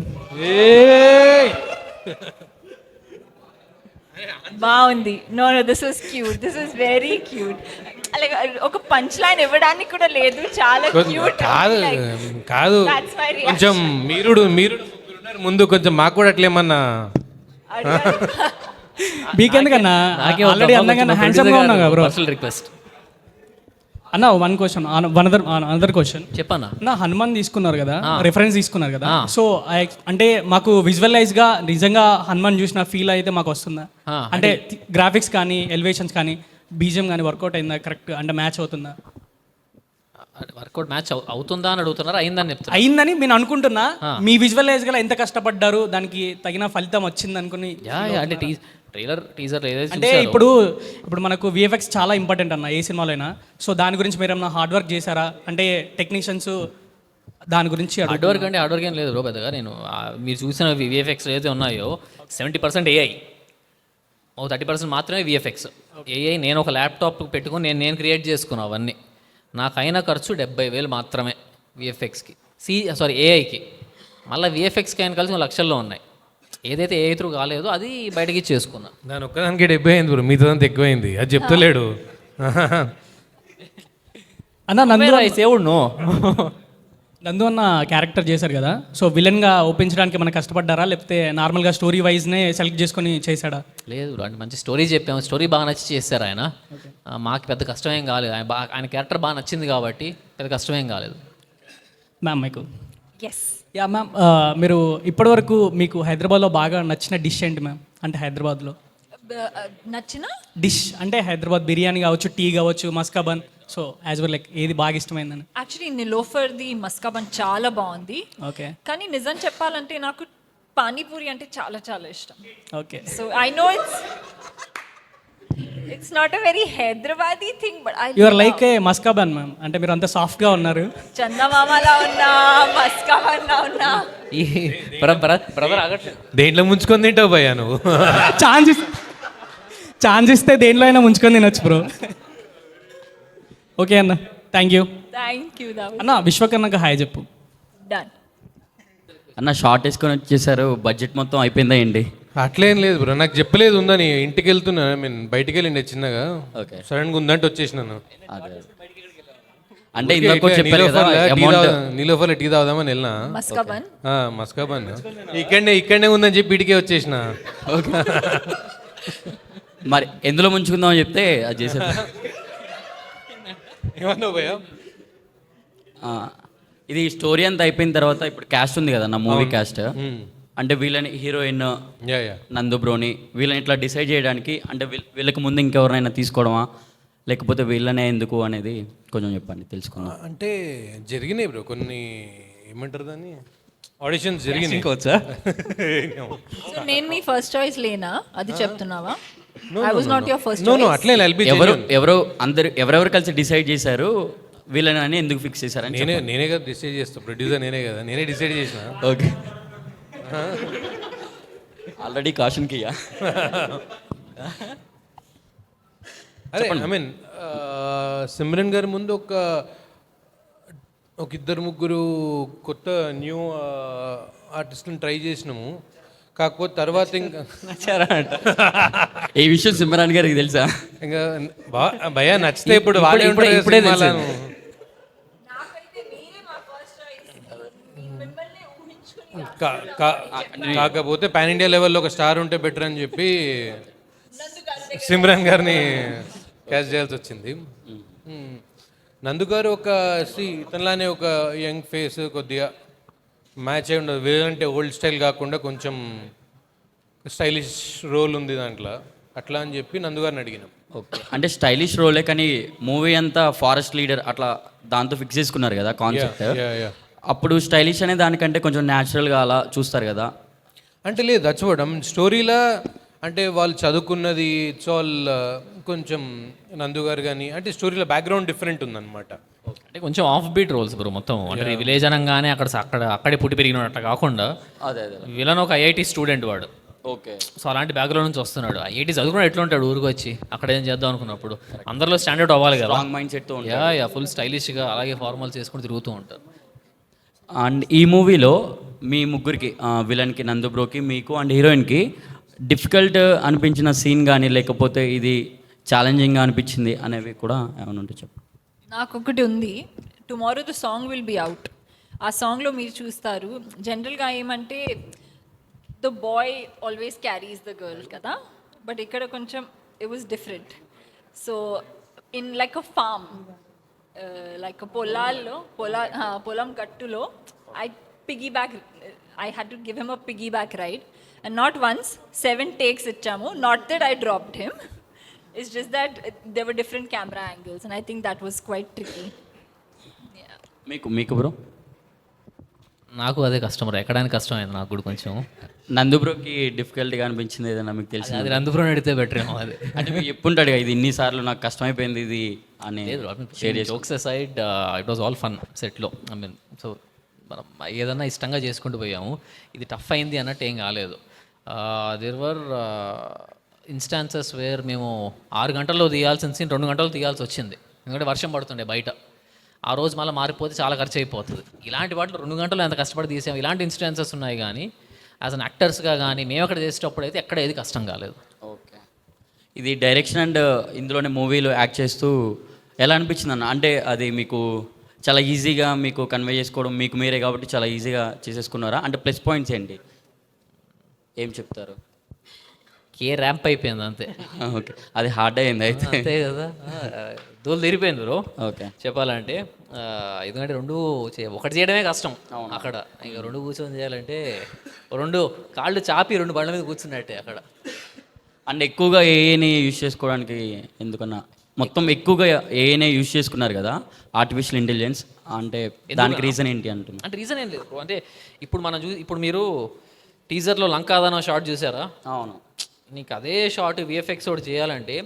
బాగుంది. No this was cute, this was very cute. అలాగే ఒక పంచ్ లైన్ ఇవ్వడానికి కూడా లేదు, చాలా క్యూట్. కాదు కొంచెం మీరు ముందు కొంచెం మాకు కూడా అట్లేమన్నా మీకెందుకన్నా ఆల్రెడీ అందంగా హ్యాండ్సమ్గా ఉన్నావు కదా బ్రో. రిక్వెస్ట్ అన్న, వన్ క్వశ్చన్, అనదర్ క్వశ్చన్ చెప్పన్నా. నా హనుమాన్ తీసుకున్నారు కదా, రెఫరెన్స్ తీసుకున్నారు కదా. సో అంటే మాకు విజువలైజ్గా నిజంగా హనుమాన్ చూసిన ఫీల్ అయితే మాకు వస్తుందా? అంటే గ్రాఫిక్స్ కానీ ఎలివేషన్స్ కానీ బీజిఎం కానీ వర్కౌట్ అయిందా? కరెక్ట్ అంటే మ్యాచ్ అవుతుందా? వర్కౌట్ మ్యాచ్ అవుతుందా అని అడుగుతున్నారా? అయిందని నేను అనుకుంటున్నా. మీ విజువలైజ్ గా ఎంత కష్టపడ్డారు, దానికి తగిన ఫలితం వచ్చింది అనుకుని. అంటే టీజర్ అంటే ఇప్పుడు మనకు విఎఫ్ఎక్స్ చాలా ఇంపార్టెంట్ అన్న ఏ సినిమాలైనా. సో దాని గురించి మీరు ఏమన్నా హార్డ్ వర్క్ చేశారా? అంటే టెక్నీషియన్స్ దాని గురించి. హార్డ్ వర్క్ ఏం లేదు బ్రో పెద్దగా. నేను మీరు చూసిన విఎఫ్ఎక్స్ ఏదైతే ఉన్నాయో 70% ఏఐ, 30% మాత్రమే విఎఫ్ఎక్స్. ఏఐ నేను ఒక ల్యాప్టాప్ పెట్టుకుని నేను క్రియేట్ చేసుకున్నాను అవన్నీ. నాకు అయిన ఖర్చు 70,000 మాత్రమే విఎఫ్ఎక్స్కి, ఏఐకి. మళ్ళీ విఎఫ్ఎక్స్కి అయిన కలిసి లక్షల్లో ఉన్నాయి. ఏదైతే ఏఐ త్రూ కాలేదో అది బయటకి చేసుకున్నా. దాని ఒక్కదానికి 70 అయింది బ్రో, మిగతాదంతా ఎక్కువైంది. అది చెప్తలేడు అన్న. నందు అన్న క్యారెక్టర్ చేశారు కదా, సో విలన్గా ఒప్పించడానికి మనం కష్టపడ్డారా, లేకపోతే నార్మల్గా స్టోరీ వైజ్నే సెలెక్ట్ చేసుకొని చేశాడా? లేదు అంటే మంచి స్టోరీ చెప్పాము, స్టోరీ బాగా నచ్చి చేశారు ఆయన. మాకు పెద్ద కష్టమేం కాలేదు, ఆయన క్యారెక్టర్ బాగా నచ్చింది కాబట్టి పెద్ద కష్టమేం కాలేదు. మ్యామ్ మీకు యా మ్యామ్, మీరు ఇప్పటివరకు మీకు హైదరాబాద్లో బాగా నచ్చిన డిష్ ఏంటి మ్యామ్? అంటే హైదరాబాద్లో నచ్చిన డిష్ అంటే హైదరాబాద్ బిర్యానీ కావచ్చు, టీ కావచ్చు, maska bun. So as well like ఏది బాగా ఇష్టమైందని? యాక్చువల్లీ నిలోఫర్ది మస్కాబన్ చాలా బాగుంది. ఓకే. కానీ నిజం చెప్పాలంటే నాకు పానీపూరి అంటే చాలా చాలా ఇష్టం. Okay. So I know it's It's not a very Hyderabadi thing, but I you are like a maska bun ma'am, అంటే మీరు అంత సాఫ్ట్గా ఉన్నారు. చందమామలా ఉన్నా, మస్కాబన్లా ఉన్నా. ఈ బ్రదర్ ఆగట్లేదు. దేంట్లో ముంచుకొని తింటావు భయ్యా నువ్వు? ఛాన్స్ ఇస్తే దేంట్లో అయినా ముంచుకొని తినొచ్చు బ్రో. ఓకే అన్న, thank you. Thank you, that was అన్న విశ్వకర్ణకు హాయ్ చెప్పు. done. అన్న షార్ట్ వేసుకొని వచ్చేసారు, బడ్జెట్ మొత్తం అయిపోయిందా ఏంటి? అట్లేం లేదు బ్రో, నాకు చెప్పలేదు ఉందని. ఇంటికి వెళ్తున్నా, బయటికి వెళ్ళిండే చిన్నగా. ఓకే. సడన్గా ఉందంటే వచ్చేసినాను. అదే అంటే ఇందాక కూడా చెప్పారు కదా అమౌంట్. నీలోఫర్లో టీ తాగుదామని వెళ్ళినా. మస్కాబన్. మస్కాబన్ ఇక్కడనే ఉందని చెప్పి ఇటుకే వచ్చేసిన. మరి ఎందులో ముంచుకుందామని చెప్తే అది చేశారు. ఏమన్నా భయ్యా? ఇది స్టోరీ అంతా అయిపోయిన తర్వాత ఇప్పుడు క్యాస్ట్ ఉంది కదా నా మూవీ క్యాస్ట్, అంటే వీళ్ళని హీరోయిన్ నందు బ్రోని వీళ్ళని ఇట్లా డిసైడ్ చేయడానికి అంటే వీళ్ళకి ముందు ఇంకెవరినైనా తీసుకోవడమా లేకపోతే వీళ్ళనే ఎందుకు అనేది కొంచెం చెప్పండి తెలుసుకుందాం. అంటే జరిగినాయి బ్రో కొన్ని, ఏమంటారు దాన్ని, ఆడిషన్స్ జరిగినాయి. సో నేను మీ ఫస్ట్ చాయిస్ లేనా అది చెప్తున్నావా? I was not your first No, choice. అట్లే ఎవరెవరు కలిసి డిసైడ్ చేశారు వీళ్ళని అని ఎందుకు ఫిక్స్ చేశారని? నేనే కదా డిసైడ్ చేస్తా, ప్రొడ్యూసర్ నేనే కదా, నేనే డిసైడ్ చేసిన. ఓకే, ఆల్రెడీ కాషన్కి. అదే ఐ మీన్ సిమ్రన్ గారి ముందు ఒక ఇద్దరు ముగ్గురు కొత్త న్యూ ఆర్టిస్ట్ని ట్రై చేసినాము. కాకపోతే తర్వాత ఇంకా ఈ విషయం సిమ్రాన్ గారికి తెలుసా? ఇంకా భయ్యా నచ్చితే ఇప్పుడు ఇప్పుడే తెలుసు. కాకపోతే పాన్ ఇండియా లెవెల్లో ఒక స్టార్ ఉంటే బెటర్ అని చెప్పి సిమ్రాన్ గారిని క్యాచ్ చేయాల్సి వచ్చింది. నందు గారు ఇతనిలానే ఒక యంగ్ ఫేస్, కొద్దిగా మ్యాచ్ అయి ఉండదు. వేరంటే ఓల్డ్ స్టైల్ కాకుండా కొంచెం స్టైలిష్ రోల్ ఉంది దాంట్లో, అట్లా అని చెప్పి నందు గారిని అడిగినాం. ఓకే, అంటే స్టైలిష్ రోలే కానీ మూవీ అంతా ఫారెస్ట్ లీడర్ అట్లా దాంతో ఫిక్స్ చేసుకున్నారు కదా కాన్సెప్ట్. అప్పుడు స్టైలిష్ అనే దానికంటే కొంచెం న్యాచురల్గా అలా చూస్తారు కదా. అంటే లేదు, దచ్చవడం స్టోరీలా అంటే వాళ్ళు చదువుకున్నది ఇట్స్ ఆల్ కొంచెం నందు గారు కానీ అంటే స్టోరీలో బ్యాక్గ్రౌండ్ డిఫరెంట్ ఉందన్నమాట. అంటే కొంచెం ఆఫ్ బీట్ రోల్స్ బ్రో మొత్తం. అంటే విలేజ్ అనగానే అక్కడే పుట్టి పెరిగినట్టు కాకుండా విలన్ ఒక ఐఐటి స్టూడెంట్ వాడు. ఓకే, సో అలాంటి బ్యాక్గ్రౌండ్ నుంచి వస్తున్నాడు. ఐఐటి చదువుకున్నాడు, ఎట్లా ఉంటాడు ఊరికి వచ్చి అక్కడ ఏం చేద్దాం అనుకున్నప్పుడు అందరిలో స్టాండర్డ్ అవ్వాలి కదా, మైండ్ సెట్తో ఫుల్ స్టైలిష్గా అలాగే ఫార్మల్స్ చేసుకుని తిరుగుతూ ఉంటారు. అండ్ ఈ మూవీలో మీ ముగ్గురికి విలన్కి నందు బ్రోకి మీకు అండ్ హీరోయిన్కి డిఫికల్ట్ అనిపించిన సీన్ కానీ లేకపోతే ఇది ఛాలెంజింగ్గా అనిపించింది అనేవి కూడా ఏమైనా ఉంటే చెప్పు. నాకు ఒకటి ఉంది. Tomorrow the song will be out. ఆ సాంగ్లో మీరు చూస్తారు జనరల్గా ఏమంటే the boy always carries the girl కదా, బట్ ఇక్కడ కొంచెం it was different. So in like a farm, like పొలం గట్టులో I had to give him a piggyback ride, and not once, 7 takes ichamu. Not that I dropped him, it's just that there were different camera angles, and I think that was quite tricky. మీకు bro? నాకు అదే customer ఎక్కడానికి కష్టమైంది నాకు కూడా కొంచెం. నందు బ్రోకి డిఫికల్ట్గా అనిపించింది ఏదైనా మీకు తెలిసింది? అది నందు బ్రోని అడిగితే బెటర్ ఏమో. అది అంటే మీకు ఎప్పుంటాడు ఇది ఇన్నిసార్లు నాకు కష్టమైపోయింది ఇది అని. Jokes aside it was all fun సెట్లో. ఐ మీన్ సో మనం ఏదన్నా ఇష్టంగా చేసుకుంటూ పోయాము. ఇది టఫ్ అయింది అన్నట్టు ఏం కాలేదు. దేర్ వర్ ఇన్స్టాన్సెస్ వేర్ మేము 6 గంటల్లో తీయాల్సిన సీన్ 2 గంటలు తీయాల్సి వచ్చింది, ఎందుకంటే వర్షం పడుతుండే బయట. ఆ రోజు మళ్ళీ మారిపోతే చాలా ఖర్చు అయిపోతుంది. ఇలాంటి వాటిలో 2 గంటలు ఎంత కష్టపడి తీసాము. ఇలాంటి ఇన్స్టాన్సెస్ ఉన్నాయి కానీ యాజ్ అన్ యాక్టర్స్గా కానీ మేము అక్కడ చేసేటప్పుడు అయితే ఎక్కడ ఏది కష్టం కాలేదు. ఓకే, ఇది డైరెక్షన్ అండ్ ఇందులోనే మూవీలో యాక్ట్ చేస్తూ ఎలా అనిపించింది అన్న? అంటే అది మీకు చాలా ఈజీగా మీకు కన్వే చేసుకోవడం మీకు మీరే కాబట్టి చాలా ఈజీగా చేసేసుకున్నారా? అంటే ప్లస్ పాయింట్స్ ఏంటి, ఏం చెప్తారు? ర్యాంప్ అయిపోయింది అంతే. ఓకే, అది హార్డ్ అయింది అయితే. అంతే కదా, దూలు తిరిగిపోయింది బ్రో. ఓకే, చెప్పాలంటే ఎందుకంటే ఒకటి చేయడమే కష్టం అక్కడ. ఇంకా 2 కూర్చొని చేయాలంటే 2 కాళ్ళు చాపి 2 బండ్ల మీద కూర్చున్నట్టే అక్కడ. అండ్ ఎక్కువగా ఏఏని యూజ్ చేసుకోవడానికి ఎందుకన్నా మొత్తం ఎక్కువగా ఏఏనే యూజ్ చేసుకున్నారు కదా ఆర్టిఫిషియల్ ఇంటెలిజెన్స్, అంటే దానికి రీజన్ ఏంటి అంటున్నా? అంటే రీజన్ ఏం లేదు బ్రో. అంటే ఇప్పుడు మీరు టీజర్లో లంకాదానం షార్ట్ చూసారా? అవును, నీకు అదే షార్ట్ విఎఫ్ఎక్స్ ఒకటి చేయాలంటే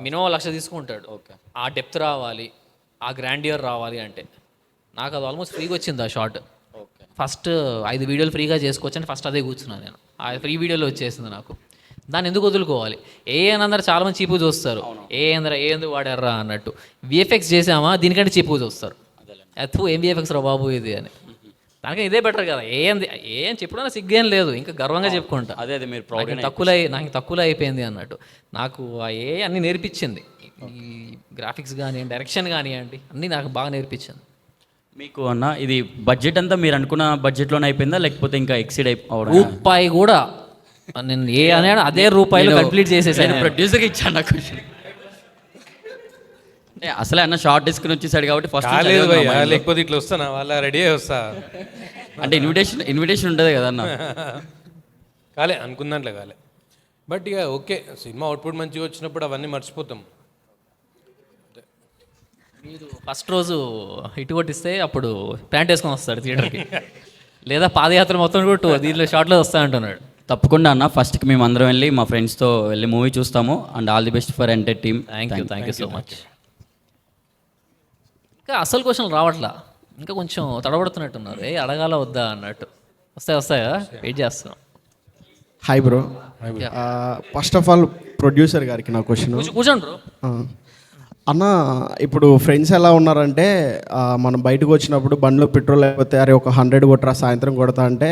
మినిమం 1,00,000 తీసుకుంటాడు. ఓకే, ఆ డెప్త్ రావాలి, ఆ గ్రాండియర్ రావాలి అంటే నాకు అది ఆల్మోస్ట్ ఫ్రీగా వచ్చింది ఆ షార్ట్. ఫస్ట్ 5 వీడియోలు ఫ్రీగా చేసుకోవచ్చు అని ఫస్ట్ అదే కూర్చున్నాను నేను. ఆ ఫ్రీ వీడియోలో వచ్చేసింది నాకు. దాన్ని ఎందుకు వదులుకోవాలి? అందరూ చాలామంది చీపు చూస్తారు, ఏంది వాడారా అన్నట్టు. విఎఫ్ఎక్స్ చేసామా దీనికంటే చీపు చూస్తారు, ఏం విఎఫ్ఎక్స్ రా బాబు ఇది అని. దానికని ఇదే బెటర్ కదా. ఏం చెప్పడం సిగ్గేం లేదు, ఇంకా గర్వంగా చెప్పుకుంటా. అదే మీరు నాకు తక్కువలో అయిపోయింది అన్నట్టు. నాకు అన్నీ నేర్పించింది. ఈ గ్రాఫిక్స్ కానీ డైరెక్షన్ కానివ్వండి అన్నీ నాకు బాగా నేర్పించింది. మీకు అన్న ఇది బడ్జెట్ అంతా మీరు అనుకున్న బడ్జెట్లోనే అయిపోయిందా, లేకపోతే ఇంకా ఎక్సీడ్ అయిపోవడం? రూపాయి కూడా నేను అన్నాడు అదే రూపాయలు కంప్లీట్ చేసేసాను. ప్రొడ్యూసర్కి ఇచ్చాను నాకు. అసలే అన్న షార్ట్ డిస్క్ వచ్చేసాడు కాబట్టి ఫస్ట్ లేకపోతే ఇట్లా వస్తానా వాళ్ళ రెడీ అయ్యి వస్తా అంటే ఇన్విటేషన్ ఉంటుంది కదా అన్న. కాలే అనుకున్నట్లే కాలే. బట్ ఇక ఓకే, సినిమా అవుట్పుట్ మంచిగా వచ్చినప్పుడు అవన్నీ మర్చిపోతాం. మీరు ఫస్ట్ రోజు హిట్ కొట్టిస్తే అప్పుడు ప్యాంట్ వేసుకొని వస్తాడు థియేటర్కి, లేదా పాదయాత్ర మొత్తం కూడా దీంట్లో షార్ట్లో వస్తా అంటున్నాడు. తప్పకుండా అన్న, ఫస్ట్కి మేము అందరం వెళ్ళి మా ఫ్రెండ్స్తో వెళ్ళి మూవీ చూస్తాము. And all the best for enter team. Thank you so much. ఇంకా అసలు క్వశ్చన్లు రావట్లా, ఇంకా కొంచెం తడబడుతున్నట్టున్నారు. అడగాల వద్దా అన్నట్టు. వస్తాయా? వెయిట్ చేస్తున్నాం. Hi bro. First of all producer గారికి నా క్వశ్చన్. కూర్చోండి బ్రో. అన్న, ఇప్పుడు ఫ్రెండ్స్ ఎలా ఉన్నారంటే మనం బయటకు వచ్చినప్పుడు బండిలో పెట్రోల్ లేకపోతే అరే ఒక 100 కొట్టరా సాయంత్రం కొడతా అంటే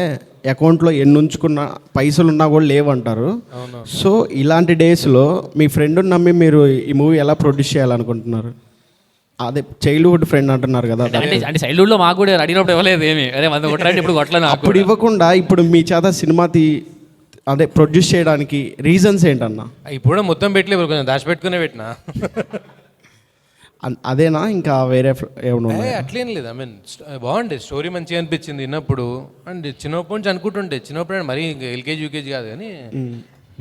అకౌంట్లో ఎన్ని ఉంచుకున్న పైసలు ఉన్నా కూడా లేవంటారు. సో ఇలాంటి డేస్లో మీ ఫ్రెండ్ని నమ్మి మీరు ఈ మూవీ ఎలా ప్రొడ్యూస్ చేయాలనుకుంటున్నారు? అదే చైల్డ్హుడ్ ఫ్రెండ్ అంటున్నారు కదా, అంటే చైల్డ్హుడ్లో మాకు కూడా అడిగినప్పుడు ఇవ్వలేదు ఏమి, అదే మంది కొట్టండి ఇప్పుడు కొట్టలేదు. అప్పుడు ఇవ్వకుండా ఇప్పుడు మీ చేత సినిమా అదే ప్రొడ్యూస్ చేయడానికి రీజన్స్ ఏంటన్నా? ఇప్పుడు మొత్తం పెట్టలేదు, కొంచెం దాచిపెట్టుకునే పెట్టినా. అదేనా ఇంకా వేరే ఏమన్నా? అట్లేం లేదు. ఐ మీన్ బాగుండే స్టోరీ మంచిగా అనిపించింది విన్నప్పుడు. అండ్ చిన్నప్పటి నుంచి అనుకుంటుంటే, చిన్నప్పుడు మరీ ఎల్కేజీ యూకేజీ కాదు కానీ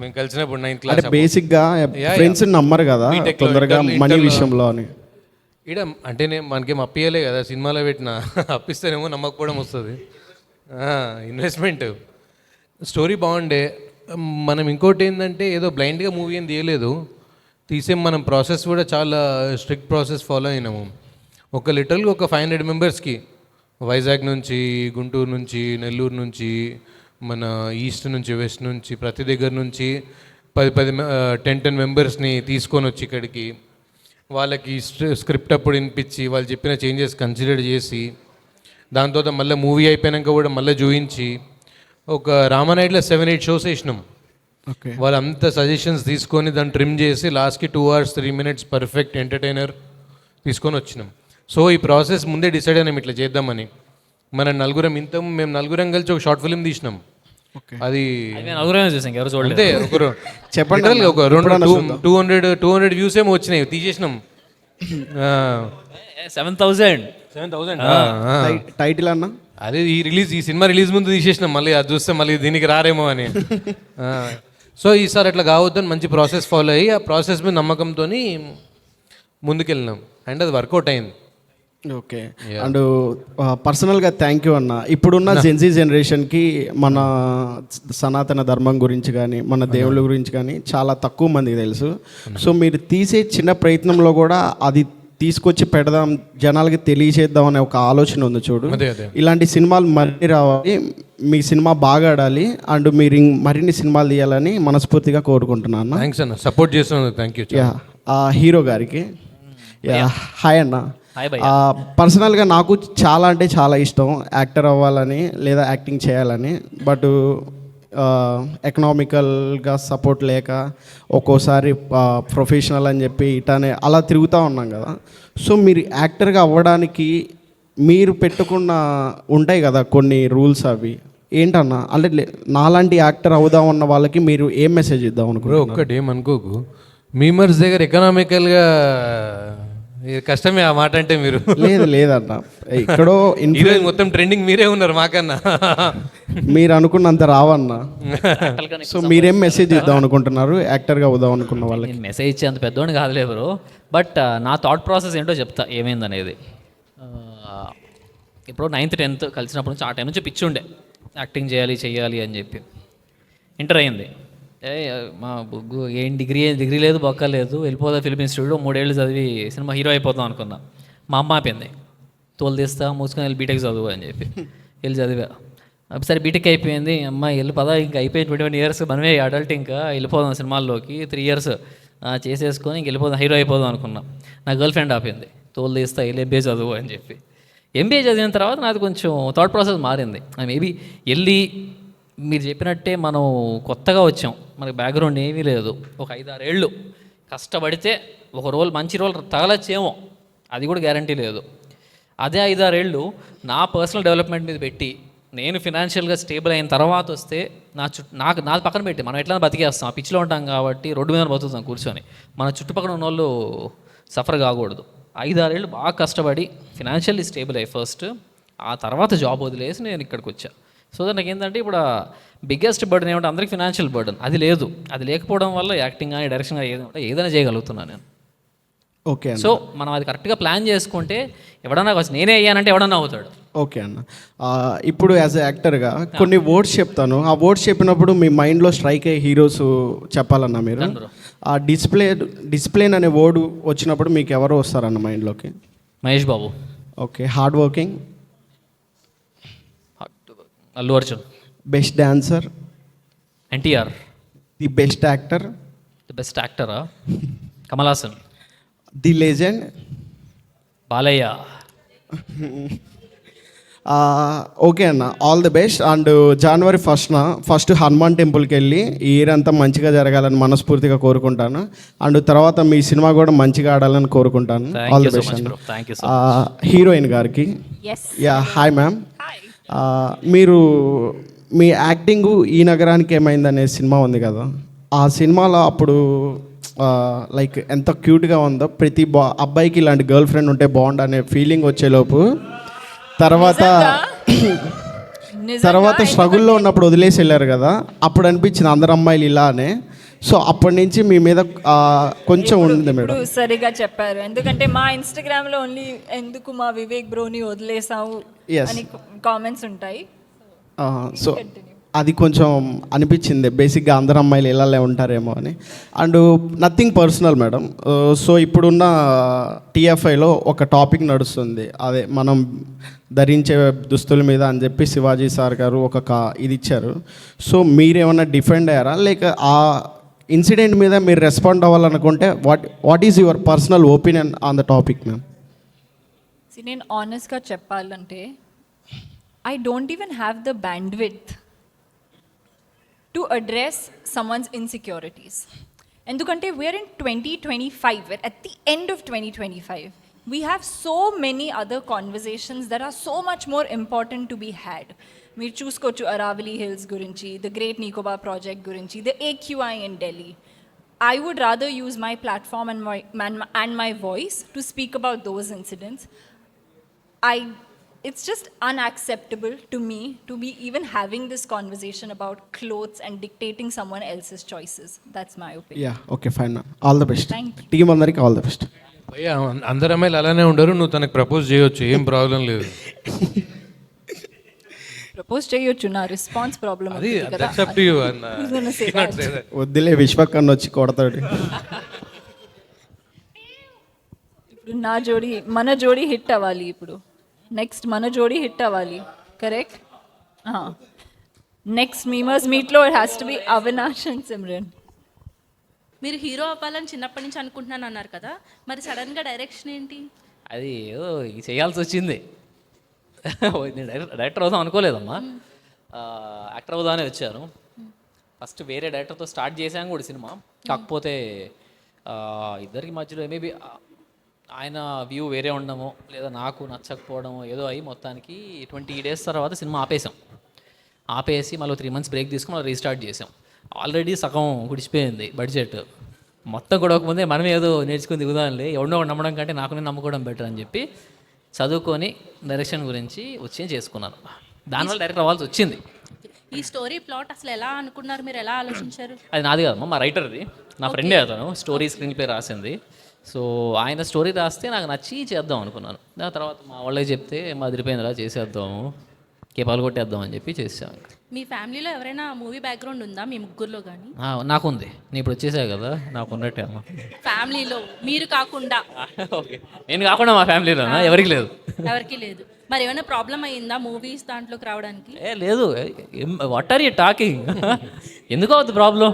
మేము కలిసినప్పుడు 9th క్లాస్ బేసిక్గా ఫ్రెండ్స్ నమ్మరు కదా తొందరగా మనీ విషయంలో అని. ఇక్కడ అంటే మనకేం అప్పియలే కదా, సినిమాలో పెట్టిన అప్పిస్తేనేమో నమ్మకపోవడం వస్తుంది. ఇన్వెస్ట్మెంట్ స్టోరీ బాగుండే. మనం ఇంకోటి ఏంటంటే ఏదో బ్లైండ్గా మూవీ ఏం తీయలేదు, తీసే మనం ప్రాసెస్ కూడా చాలా స్ట్రిక్ట్ ప్రాసెస్ ఫాలో అయినాము. లిటరల్గా ఒక 500 మెంబర్స్కి వైజాగ్ నుంచి, గుంటూరు నుంచి, నెల్లూరు నుంచి, మన ఈస్ట్ నుంచి, వెస్ట్ నుంచి, ప్రతి దగ్గర నుంచి 10 మెంబర్స్ని తీసుకొని వచ్చి ఇక్కడికి వాళ్ళకి స్క్రిప్ట్ అప్పుడు వినిపించి వాళ్ళు చెప్పిన చేంజెస్ కన్సిడర్ చేసి దాని తర్వాత మళ్ళీ మూవీ అయిపోయాక కూడా మళ్ళీ చూపించి ఒక రామానాయుడులో 7-8 షోస్ వేసినాం. వాళ్ళంతా సజెషన్స్ తీసుకొని దాన్ని ట్రిమ్ చేసి లాస్ట్కి 2 hours 3 minutes పర్ఫెక్ట్ ఎంటర్టైనర్ తీసుకొని వచ్చినాం. సో ఈ ప్రాసెస్ ముందే డిసైడ్ అయినాం ఇట్లా చేద్దామని. మేము నలుగురం కలిసి ఒక షార్ట్ ఫిల్మ్ తీసినాం. అది అంతే చెప్పండి, ఒక 200 వ్యూస్ ఏమో వచ్చినాయి, తీసేసినాం. 7,000 టైటిల్ అన్న అదే ఈ సినిమా రిలీజ్ ముందు తీసేసినాం. మళ్ళీ అది చూస్తే మళ్ళీ దీనికి రారేమో అని. సో ఈసారి అట్లా కావద్దని మంచి ప్రాసెస్ ఫాలో అయ్యి ఆ ప్రాసెస్ మీద నమ్మకంతో ముందుకెళ్ళినాం. అండ్ అది వర్కౌట్ అయింది. ఓకే. అండ్ పర్సనల్గా థ్యాంక్ యూ అన్న. ఇప్పుడున్న జెన్జీ జనరేషన్కి మన సనాతన ధర్మం గురించి కానీ మన దేవుళ్ళ గురించి కానీ చాలా తక్కువ మందికి తెలుసు. సో మీరు తీసే చిన్న ప్రయత్నంలో కూడా అది తీసుకొచ్చి పెడదాం, జనాలకి తెలియచేద్దాం అనే ఒక ఆలోచన ఉంది చూడు. ఇలాంటి సినిమాలు మళ్ళీ రావాలి, మీ సినిమా బాగా ఆడాలి, అండ్ మీరు మరిన్ని సినిమాలు తీయాలని మనస్ఫూర్తిగా కోరుకుంటున్నాను. థ్యాంక్స్ అన్న, సపోర్ట్ చేస్తున్నందుకు థ్యాంక్ యూ. హీరో గారికి హాయ్ అన్న. పర్సనల్గా నాకు చాలా అంటే చాలా ఇష్టం యాక్టర్ అవ్వాలని లేదా యాక్టింగ్ చేయాలని. బట్ ఎకనామికల్గా సపోర్ట్ లేక ఒక్కోసారి ప్రొఫెషనల్ అని చెప్పి ఇటానే అలా తిరుగుతూ ఉన్నాం కదా. సో మీరు యాక్టర్గా అవ్వడానికి మీరు పెట్టుకున్న ఉంటాయి కదా కొన్ని రూల్స్, అవి ఏంటన్నా? అంటే నాలాంటి యాక్టర్ అవుదాం ఉన్న వాళ్ళకి మీరు ఏం మెసేజ్ ఇద్దాం అనుకుంటున్నారు? ఒక్కటి ఏమనుకోకు, మీమర్స్ దగ్గర ఎకనామికల్గా కష్టమే ఆ మాట అంటే. మీరు లేదన్న, ఇక్కడో మొత్తం ట్రెండింగ్ మీరే ఉన్నారు మాకన్నా. మీరు అనుకున్నంత రావన్నా. సో మీరేం మెసేజ్ ఇద్దాం అనుకుంటున్నారు యాక్టర్గా అవుదాం అనుకున్న వాళ్ళకి? మెసేజ్ ఇచ్చే అంత పెద్దోని కాదులే బ్రో, బట్ నా థాట్ ప్రాసెస్ ఏంటో చెప్తా ఏమైందనేది. ఇప్పుడు 9th 10th కలిసినప్పటి నుంచి ఆ టైం నుంచి పిచ్చి ఉండే యాక్టింగ్ చేయాలి అని చెప్పి. ఇంటర్ అయింది, ఏ మా బుగ్గు ఏం డిగ్రీ లేదు బొక్క లేదు, వెళ్ళిపోదా ఫిలిం ఇన్స్టిట్యూట్ 3 ఏళ్ళు చదివి సినిమా హీరో అయిపోతాం అనుకున్నా. మా అమ్మ ఆపింది, తోలు తీస్తా మూసుకొని వెళ్ళి బీటెక్ చదువు అని చెప్పి వెళ్ళి చదివా. సరే బీటెక్ అయిపోయింది, అమ్మాయి వెళ్ళి పదా ఇంకా అయిపోయి 21 ఇయర్స్ మనమే అడల్ట్, ఇంకా వెళ్ళిపోదాం సినిమాల్లోకి 3 ఇయర్స్ చేసేసుకొని ఇంక వెళ్ళిపోదాం హీరో అయిపోదాం అనుకున్నా. నా గర్ల్ ఫ్రెండ్ ఆపింది, తోలు తీస్తా వెళ్ళి ఎంబీఏ చదువు అని చెప్పి. ఎంబీఏ చదివిన తర్వాత నాది కొంచెం థాట్ ప్రాసెస్ మారింది. మేబీ వెళ్ళి మీరు చెప్పినట్టే మనం కొత్తగా వచ్చాం, మనకి బ్యాక్గ్రౌండ్ ఏమీ లేదు, ఒక 5-6 ఏళ్ళు కష్టపడితే ఒక రోల్ మంచి రోల్ తగలచ్చేమో, అది కూడా గ్యారంటీ లేదు. అదే 5-6 ఏళ్ళు నా పర్సనల్ డెవలప్మెంట్ మీద పెట్టి నేను ఫినాన్షియల్గా స్టేబుల్ అయిన తర్వాత వస్తే నాది పక్కన పెట్టి మనం ఎట్లా బతికేస్తాం, ఆ పిచ్చిలో ఉంటాం కాబట్టి రోడ్డు మీద బతుకుతాం కూర్చొని, మన చుట్టుపక్కల ఉన్న వాళ్ళు సఫర్ కాకూడదు. 5-6 ఏళ్ళు బాగా కష్టపడి ఫినాన్షియల్లీ స్టేబుల్ అయ్యి ఫస్ట్, ఆ తర్వాత జాబ్ వదిలేసి నేను ఇక్కడికి వచ్చా. సో నాకు ఏంటంటే ఇప్పుడు బిగ్గెస్ట్ బర్డన్ ఏమంటే అందరికీ ఫినాన్షియల్ బర్డన్, అది లేదు. అది లేకపోవడం వల్ల యాక్టింగ్ కానీ డైరెక్షన్ కానీ ఏదైనా చేయగలుగుతున్నాను నేను. ఓకే. సో మనం అది కరెక్ట్గా ప్లాన్ చేసుకుంటే ఎవడన్నా నేనే అయ్యానంటే ఎవడన్నా అవుతాడు. ఓకే అన్న, ఇప్పుడు యాజ్ ఎ యాక్టర్గా కొన్ని వర్డ్స్ చెప్తాను, ఆ వర్డ్స్ చెప్పినప్పుడు మీ మైండ్లో స్ట్రైక్ అయ్యే హీరోస్ చెప్పాలన్నా మీరు. ఆ డిసిప్లిన్ అనే వర్డ్ వచ్చినప్పుడు మీకు ఎవరు వస్తారన్న మైండ్లోకి? Mahesh Babu. Okay. Hard working? Allu Arjun. Best dancer? NTR. The best actor? The best యాక్టరా Kamal Haasan. The legend? Balayya. Okay అన్న, all the best. And January 1st first Hanuman టెంపుల్కి వెళ్ళి ఈ ఇయర్ అంతా మంచిగా జరగాలని మనస్ఫూర్తిగా కోరుకుంటాను. అండ్ తర్వాత మీ సినిమా కూడా మంచిగా ఆడాలని కోరుకుంటాను. ఆల్ ది బెస్ట్ అన్న. హీరోయిన్ గారికి యా హాయ్ మ్యామ్. మీరు మీ యాక్టింగ్ ఈ నగరానికి ఏమైందనే సినిమా ఉంది కదా, ఆ సినిమాలో అప్పుడు లైక్ ఎంత క్యూట్గా ఉందో, ప్రతి అబ్బాయికి ఇలాంటి గర్ల్ ఫ్రెండ్ ఉంటే బాగుండు అనే ఫీలింగ్ వచ్చేలోపు తర్వాత స్ట్రగుల్లో ఉన్నప్పుడు వదిలేసి వెళ్ళారు కదా, అప్పుడు అనిపించింది అందరు అమ్మాయిలు ఇలానే. సో అప్పటి నుంచి మీ మీద కొంచెం ఉంది మేడం. సరిగా చెప్పారు, ఎందుకంటే మా ఇన్స్టాగ్రామ్లో ఓన్లీ ఎందుకు మా వివేక్ బ్రోని వదిలేసావు అని కామెంట్స్ ఉంటాయి. సో అది కొంచెం అనిపించింది, బేసిక్గా అందరు అమ్మాయిలు ఇలానే ఉంటారేమో అని. And nothing personal madam. So ఇప్పుడున్న TFIలో ఒక టాపిక్ నడుస్తుంది, అదే మనం ధరించే దుస్తుల మీద అని చెప్పి శివాజీ సార్ గారు ఒక ఇది ఇచ్చారు. సో మీరేమన్నా డిఫెండ్ అయ్యారా, లేక ఆ ఇన్సిడెంట్ మీద మీరు రెస్పాండ్ అవ్వాలనుకుంటే what is your personal opinion on the topic ma'am? నేను ఆనెస్ట్గా చెప్పాలంటే I don't even have the bandwidth to address someone's insecurities. ఎందుకంటే we're in 2025, we're at the end of 2025. We have so many other conversations that are so much more important to be had. మీరు చూసుకోవచ్చు Aravalli hills గురించి, the great Nicobar project గురించి, the AQI in Delhi. I would rather use my platform and my voice to speak about those incidents. It's just unacceptable to me to be even having this conversation about clothes and dictating someone else's choices. That's my opinion. Yeah, okay, fine. All the best. Thank you. Team అందరికి all the best. భయ్యా అందరు అమ్మాయిలు అలానే ఉండరు, నువ్వు తనకు propose చేయొచ్చు, ఏం ప్రాబ్లం లేదు. ప్రపోజ్ చేయొచ్చు, నా రెస్పాన్స్ ప్రాబ్లం అది దట్స్ అప్ టు యు అన్న. వద్దులే, విశ్వకన్న వచ్చి కొడతాడు. ఇప్పుడు మన జోడీ హిట్ అవ్వాలి, ఇప్పుడు నెక్స్ట్ మన జోడీ హిట్ అవ్వాలి, కరెక్ట్? నెక్స్ట్ మీమర్స్ మీట్లో it has to be Avinash and Simran. మీరు హీరో అవ్వాలని చిన్నప్పటి నుంచి అనుకుంటున్నాను అన్నారు కదా, మరి సడన్గా డైరెక్షన్ ఏంటి? అది చేయాల్సి వచ్చింది. నేను డైరెక్టర్ అవుదాం అనుకోలేదమ్మా, యాక్టర్ అవుదామనే వచ్చాను. ఫస్ట్ వేరే డైరెక్టర్తో స్టార్ట్ చేశాను కూడా సినిమా, కాకపోతే ఇద్దరికి మధ్యలో మేబీ ఆయన వ్యూ వేరే ఉండడమో లేదా నాకు నచ్చకపోవడమో ఏదో అయ్యి మొత్తానికి 20 days తర్వాత సినిమా ఆపేసి మళ్ళీ 3 months బ్రేక్ తీసుకుని మళ్ళీ రీస్టార్ట్ చేసాం. ఆల్రెడీ సగం గుడిచిపోయింది బడ్జెట్, మొత్తం గొడవకముందే మనం ఏదో నేర్చుకుని దిగుదాంలే, ఎవడో నమ్మడం కంటే నాకు నేను నమ్ముకోవడం బెటర్ అని చెప్పి చదువుకొని డైరెక్షన్ గురించి వచ్చి చేసుకున్నాను. దానివల్ల డైరెక్టర్ అవ్వాల్సి వచ్చింది. ఈ స్టోరీ ప్లాట్ అసలు ఎలా అనుకున్నారు, మీరు ఎలా ఆలోచించారు? అది నాది కాదమ్మా, మా రైటర్ది, నా ఫ్రెండే అతను స్టోరీ స్క్రీన్ ప్లే రాసింది. సో ఆయన స్టోరీ రాస్తే నాకు నచ్చి చేద్దాం అనుకున్నాను. దాని తర్వాత మా వాళ్ళే చెప్తే మా అదిరిపోయిందిలా చేసేద్దాము కేపాలు కొట్టేద్దాం అని చెప్పి చేసాం. మీ ఫ్యామిలీలో ఎవరైనా మూవీ బ్యాక్గ్రౌండ్ ఉందా మీ ముగ్గురులో కానీ? నాకుంది. నేను ఇప్పుడు వచ్చేసా కదా, నాకు ఉన్నట్టే అమ్మా. ఫ్యామిలీలో మీరు కాకుండా. ఓకే, నేను కాకుండా మా ఫ్యామిలీలో ఎవరికి లేదు. ఎవరికి లేదు. మరి ఏమైనా ప్రాబ్లం అయ్యిందా మూవీస్ దాంట్లోకి రావడానికి? లేదు. What are you talking? ఎందుకు అవుతుంది ప్రాబ్లం?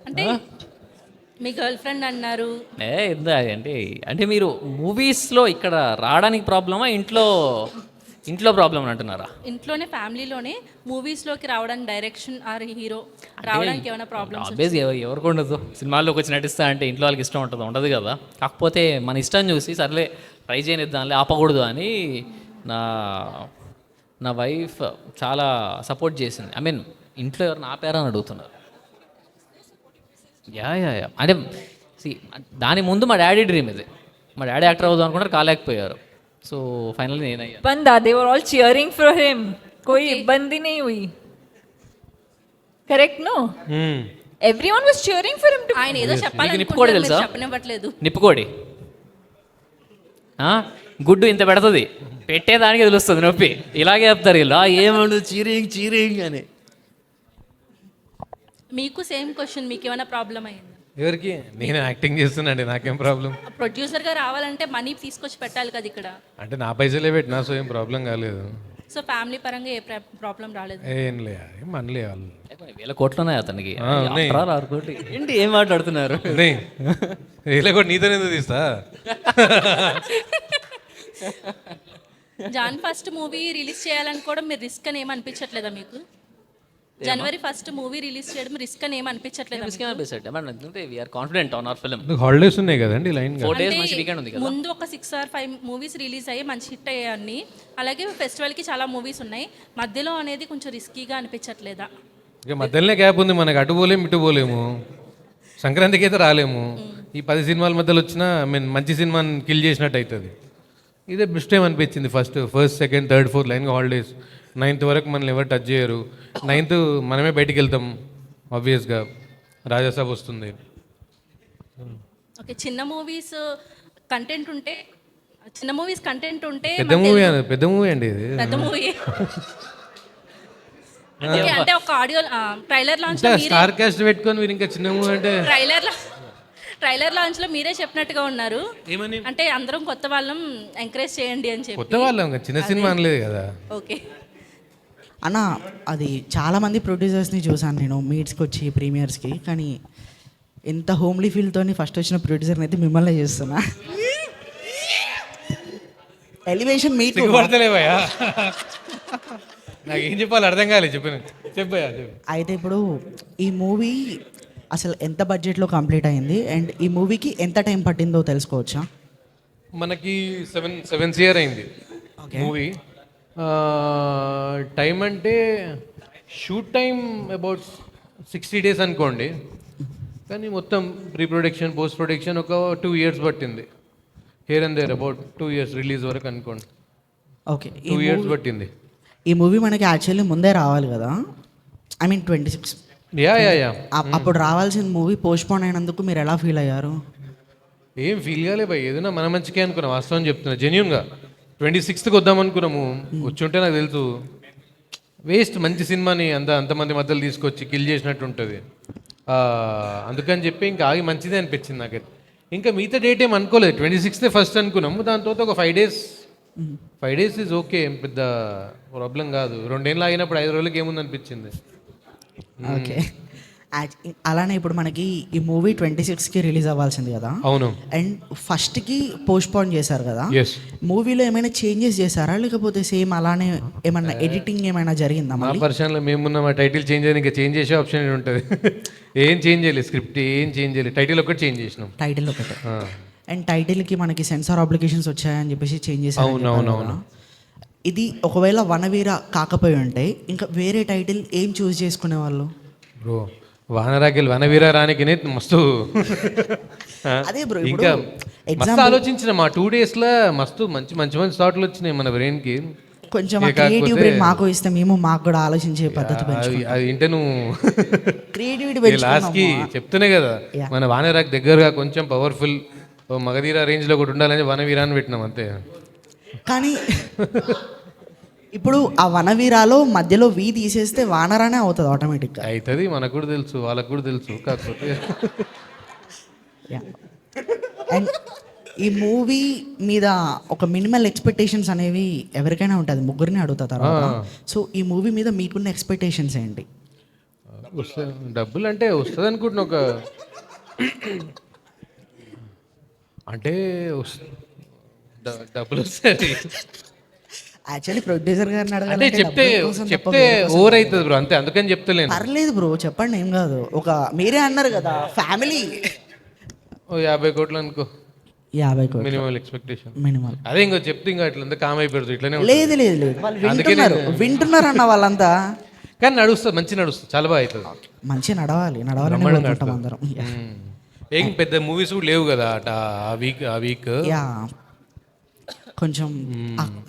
అంటే మీ గర్ల్ ఫ్రెండ్ అన్నారు. అంటే మీరు మూవీస్లో ఇక్కడ రావడానికి ప్రాబ్లమా, ఇంట్లో ప్రాబ్లం అంటున్నారా? ఇంట్లోనే ఫ్యామిలీలోనే మూవీస్లోకి రావడానికి డైరెక్షన్ ఆర్ హీరో రావడానికి ఏమైనా ప్రాబ్లమ్స్? ఆబ్వియస్గా ఎవరికి ఉండదు. సినిమాల్లోకి వచ్చి నటిస్తా అంటే ఇంట్లో వాళ్ళకి ఇష్టం ఉండదు కదా. కాకపోతే మన ఇష్టం చూసి సర్లే ట్రై చేయనిద్దాంలే, ఆపకూడదు అని నా వైఫ్ చాలా సపోర్ట్ చేసింది. ఐ మీన్ ఇంట్లో ఎవరిని ఆపారని అడుగుతున్నారు. యా అంటే దాని ముందు మా డాడీ డ్రీమ్ ఇది. మా డాడీ యాక్టర్ అవుదాం అనుకుంటారు, కాలేకపోయారు. So finally నేనయ్యా. बंदा they were all cheering for him. कोई बंदी नहीं हुई. Correct no? Everyone was cheering for him to. ఆయన ఏదో నిప్పుకోడి చెప్పాలనుకుంటున్నారు, తెలుసా? మీరు చెప్పనివ్వట్లేదు. నిప్పుకోడి గుడ్డు ఇంత పెడుతుంది, పెట్టేదానికి తెలుస్తుంది నొప్పి. ఇలాగే చెప్తారు వీళ్ళు, ఏమండు చీరింగ్ అని. మీకు సేమ్ క్వశ్చన్, మీకు ఏమైనా ప్రాబ్లం అయిందా? ఎవరికి? నేను యాక్టింగ్ చేస్తున్నాండి, నాకేం ప్రాబ్లం? ప్రొడ్యూసర్గా రావాలంటే మనీ తీసుకొచ్చి పెట్టాలి కదా ఇక్కడ. అంటే నా పైసలే పెట్టినా, సో ఏం ప్రాబ్లం కాలేదు. సో ఫ్యామిలీ పరంగా ఏ ప్రాబ్లం రాలేదు? ఏం లే, ఏం అనలే వాళ్ళు. 1000 కోట్లు ఉన్నాయి అతనికి. ఉన్నాయి. 6 కోట్లు ఏంటి, ఏం మాట్లాడుతున్నారు? 1000 కోట్లు నీతో ఎందుకు తీస్తా? జాన్ ఫస్ట్ మూవీ రిలీజ్ చేయాలని కూడా మీరు రిస్క్ అని ఏమి అనిపించట్లేదా మీకు? జనవరి 1 మూవీ రిలీజ్ చేయడం రిస్క్ అని ఏమి అనిపించట్లేదా? We are confident on our film. Holidays ఉన్నాయి కదండి, లైన్ 4 days మంచి వీకెండ్ ఉంది కదా. ముందు ఒక 6 or 5 మూవీస్ రిలీజ్ అయ్యి మంచి హిట్ అయ్యాయని, అలాగే ఫెస్టివల్కి చాలా మూవీస్ ఉన్నాయి, మధ్యలో అనేది కొంచెం రిస్కీగా అనిపించట్లేదా? ఇక మధ్యలోనే గ్యాప్ ఉంది మనకి, అటు పోలేము ఇటు పోలేము. సంక్రాంతికి అయితే రాలేము. ఈ 10 సినిమాల మధ్యలో వచ్చినా మంచి సినిమాని కిల్ చేసినట్టు అవుతుంది. ఇదే బెస్ట్ టైం అనిపించింది. ఫస్ట్, సెకండ్, థర్డ్, ఫోర్త్ లైన్గా హాలిడేస్. 9th వరకు మనల్ని ఎవరు టచ్ చేయరు. 9th మనమే బయటికి వెళ్తాం ఆబ్వియస్గా. రాజాసాబ్ వస్తుంది. ఓకే, చిన్న మూవీస్ కంటెంట్ ఉంటే పెద్ద మూవీ అండి ఇది. పెద్ద మూవీ అంటే ఒక audio trailer launch star cast పెట్టుకొని మీరు ఇంకా చిన్న మూవీ అంటే ట్రైలర్ లాంచ్ లో మీరే చెప్పినట్టుగా ఉన్నారు. అంటే అందరం కొత్త వాళ్ళం ఎంకరేజ్ చేయండి అని చెప్పి. కొత్త వాళ్ళం, చిన్న సినిమా అనలేదు కదా. ఓకే అన్న, అది చాలామంది ప్రొడ్యూసర్స్ని చూసాను నేను మీట్స్కి వచ్చి ప్రీమియర్స్కి, కానీ ఎంత హోమ్లీ ఫీల్తో ఫస్ట్ వచ్చిన ప్రొడ్యూసర్ని అయితే మిమ్మల్ని చేస్తున్నా. ఎలివేషన్ మీట్ పడతలేవయ్యా, నాకు ఏం చెప్పాలి అర్థం కాలేదు. చెప్పయ్యా. అయితే ఇప్పుడు ఈ మూవీ అసలు ఎంత బడ్జెట్లో కంప్లీట్ అయింది అండ్ ఈ మూవీకి ఎంత టైం పట్టిందో తెలుసుకోవచ్చా? మనకి 7 years అయింది మూవీ. టైం అంటే షూట్ టైం అబౌట్ 60 days అనుకోండి, కానీ మొత్తం ప్రీ ప్రొడక్షన్, పోస్ట్ ప్రొడక్షన్ ఒక 2 years పట్టింది. Here and there about 2 years release వరకు అనుకోండి. ఓకే, 2 years పట్టింది. ఈ మూవీ మనకి యాక్చువల్లీ ముందే రావాలి కదా, ఐ మీన్ 26. యా అప్పుడు రావాల్సిన మూవీ పోస్ట్పోన్ అయినందుకు మీరు ఎలా ఫీల్ అయ్యారు? ఏం ఫీల్ కాలే భయ్, ఏదైనా మన మంచికే అనుకున్నాం. వాస్తవం చెప్తున్నా, జెన్యూన్గా 26th వద్దాం అనుకున్నాము. వచ్చుంటే నాకు తెలుసు వేస్ట్, మంచి సినిమాని అంతమంది మధ్యలో తీసుకొచ్చి కిల్ చేసినట్టు ఉంటుంది. అందుకని చెప్పి ఇంకా ఆగి మంచిదే అనిపించింది నాకైతే. ఇంకా మిగతా డేట్ ఏం అనుకోలేదు, 26th ఫస్ట్ అనుకున్నాము. దాని తర్వాత ఒక 5 days ఈజ్ ఓకే, ఏం పెద్ద ప్రాబ్లం కాదు. 2 ఏళ్ళు ఆగినప్పుడు 5 రోజులకి ఏముంది అనిపించింది. ఓకే, అలానే ఇప్పుడు మనకి ఈ మూవీ 26కి రిలీజ్ అవ్వాల్సింది కదా. అవును. అండ్ ఫస్ట్కి పోస్ట్పోన్ చేశారు కదా. మూవీలో ఏమైనా చేంజెస్ చేశారా, లేకపోతే సేమ్ అలానే ఏమన్నా ఎడిటింగ్ ఏమైనా జరిగిందా? మా పర్సనల్లో మేమున్న మా టైటిల్ చేంజ్ అయ్యి ఇంకా చేంజ్ చేసే ఆప్షన్ ఉంటుంది. ఏం చేంజ్ చేయలేదు, స్క్రిప్ట్ ఏం చేంజ్ చేయలేదు, టైటిల్ ఒకటి చేంజ్ చేసినాం. టైటిల్ ఒకటి. అండ్ టైటిల్కి మనకి సెన్సార్ అప్లికేషన్స్ వచ్చాయని చెప్పేసి చేంజ్ చేశారు. అవును. ఇది ఒకవేళ వనవీర కాకపోయి ఉంటే ఇంకా వేరే టైటిల్ ఏం చూస్ చేసుకునే వాళ్ళు? బ్రో, వానరాకెళ్ళి వనవీర రానికి మస్తు అదే బ్రో, ఇంకా మస్తు ఆలోచించిన మా 2 daysలో మస్తు మంచి థాట్లు వచ్చినాయి మన బ్రెయిన్కి. కొంచెం క్రియేటివ్ బ్రెయిన్ మాకు ఇస్తే మేము మాకు కూడా ఆలోచించే పద్ధతి అది ఇంటే నువ్వు క్రియేటివిటీ లాస్ట్కి చెప్తూనే కదా, మన వానరాకి దగ్గరగా కొంచెం పవర్ఫుల్ మగధీర రేంజ్లో ఒకటి ఉండాలని వనవీరాన్ని పెట్టినాం అంతే. కానీ ఇప్పుడు ఆ వనవీరాలో మధ్యలో వి తీసేస్తే వానరానే అవుతుంది ఆటోమేటిక్గా. అవుతుంది, మనకు కూడా తెలుసు, వాళ్ళకు కూడా తెలుసు. కాకపోతే అండ్ ఈ మూవీ మీద ఒక మినిమల్ ఎక్స్పెక్టేషన్స్ అనేవి ఎవరికైనా ఉంటుంది, ముగ్గురిని అడుగుతా తర్వాత. సో ఈ మూవీ మీద మీకున్న ఎక్స్పెక్టేషన్స్ ఏంటి? డబ్బులు అంటే వస్తుంది అనుకుంటున్నా, ఒక అంటే డబ్బులు వస్తాయి. యాక్చువల్లీ ప్రొడ్యూసర్ గారిని అంటే అడగాలంటే చెప్తే డబ్బుల కోసం తప్ప చెప్తే వేరే కోసం ఓవర్ అవుతుంది బ్రో, అంతే, అందుకని చెప్తలేను. పర్లేదు బ్రో, చెప్పండి, ఏం కాదు. ఒక మీరే అన్నారు కదా ఫ్యామిలీ, ఓ 50 కోట్లు అనుకో 50 కోట్లు మినిమం ఎక్స్పెక్టేషన్. మినిమల్. అదే ఇంకా చెప్తే ఇంకా అట్లా కామ్ అయిపోతుంది, ఇట్లానే లేదు లేదు లేదు, వాళ్ళు వింటున్నారు అన్న వాళ్ళంతా. కానీ నడుస్తుంది, మంచి నడుస్తుంది, చాలా బాగా అవుతుంది. మంచిగా నడవాలని కోరుకుంటాం అందరం. ఏం పెద్ద మూవీస్ కూడా లేవు కదా అట ఆ వీక్. యా కొంచెం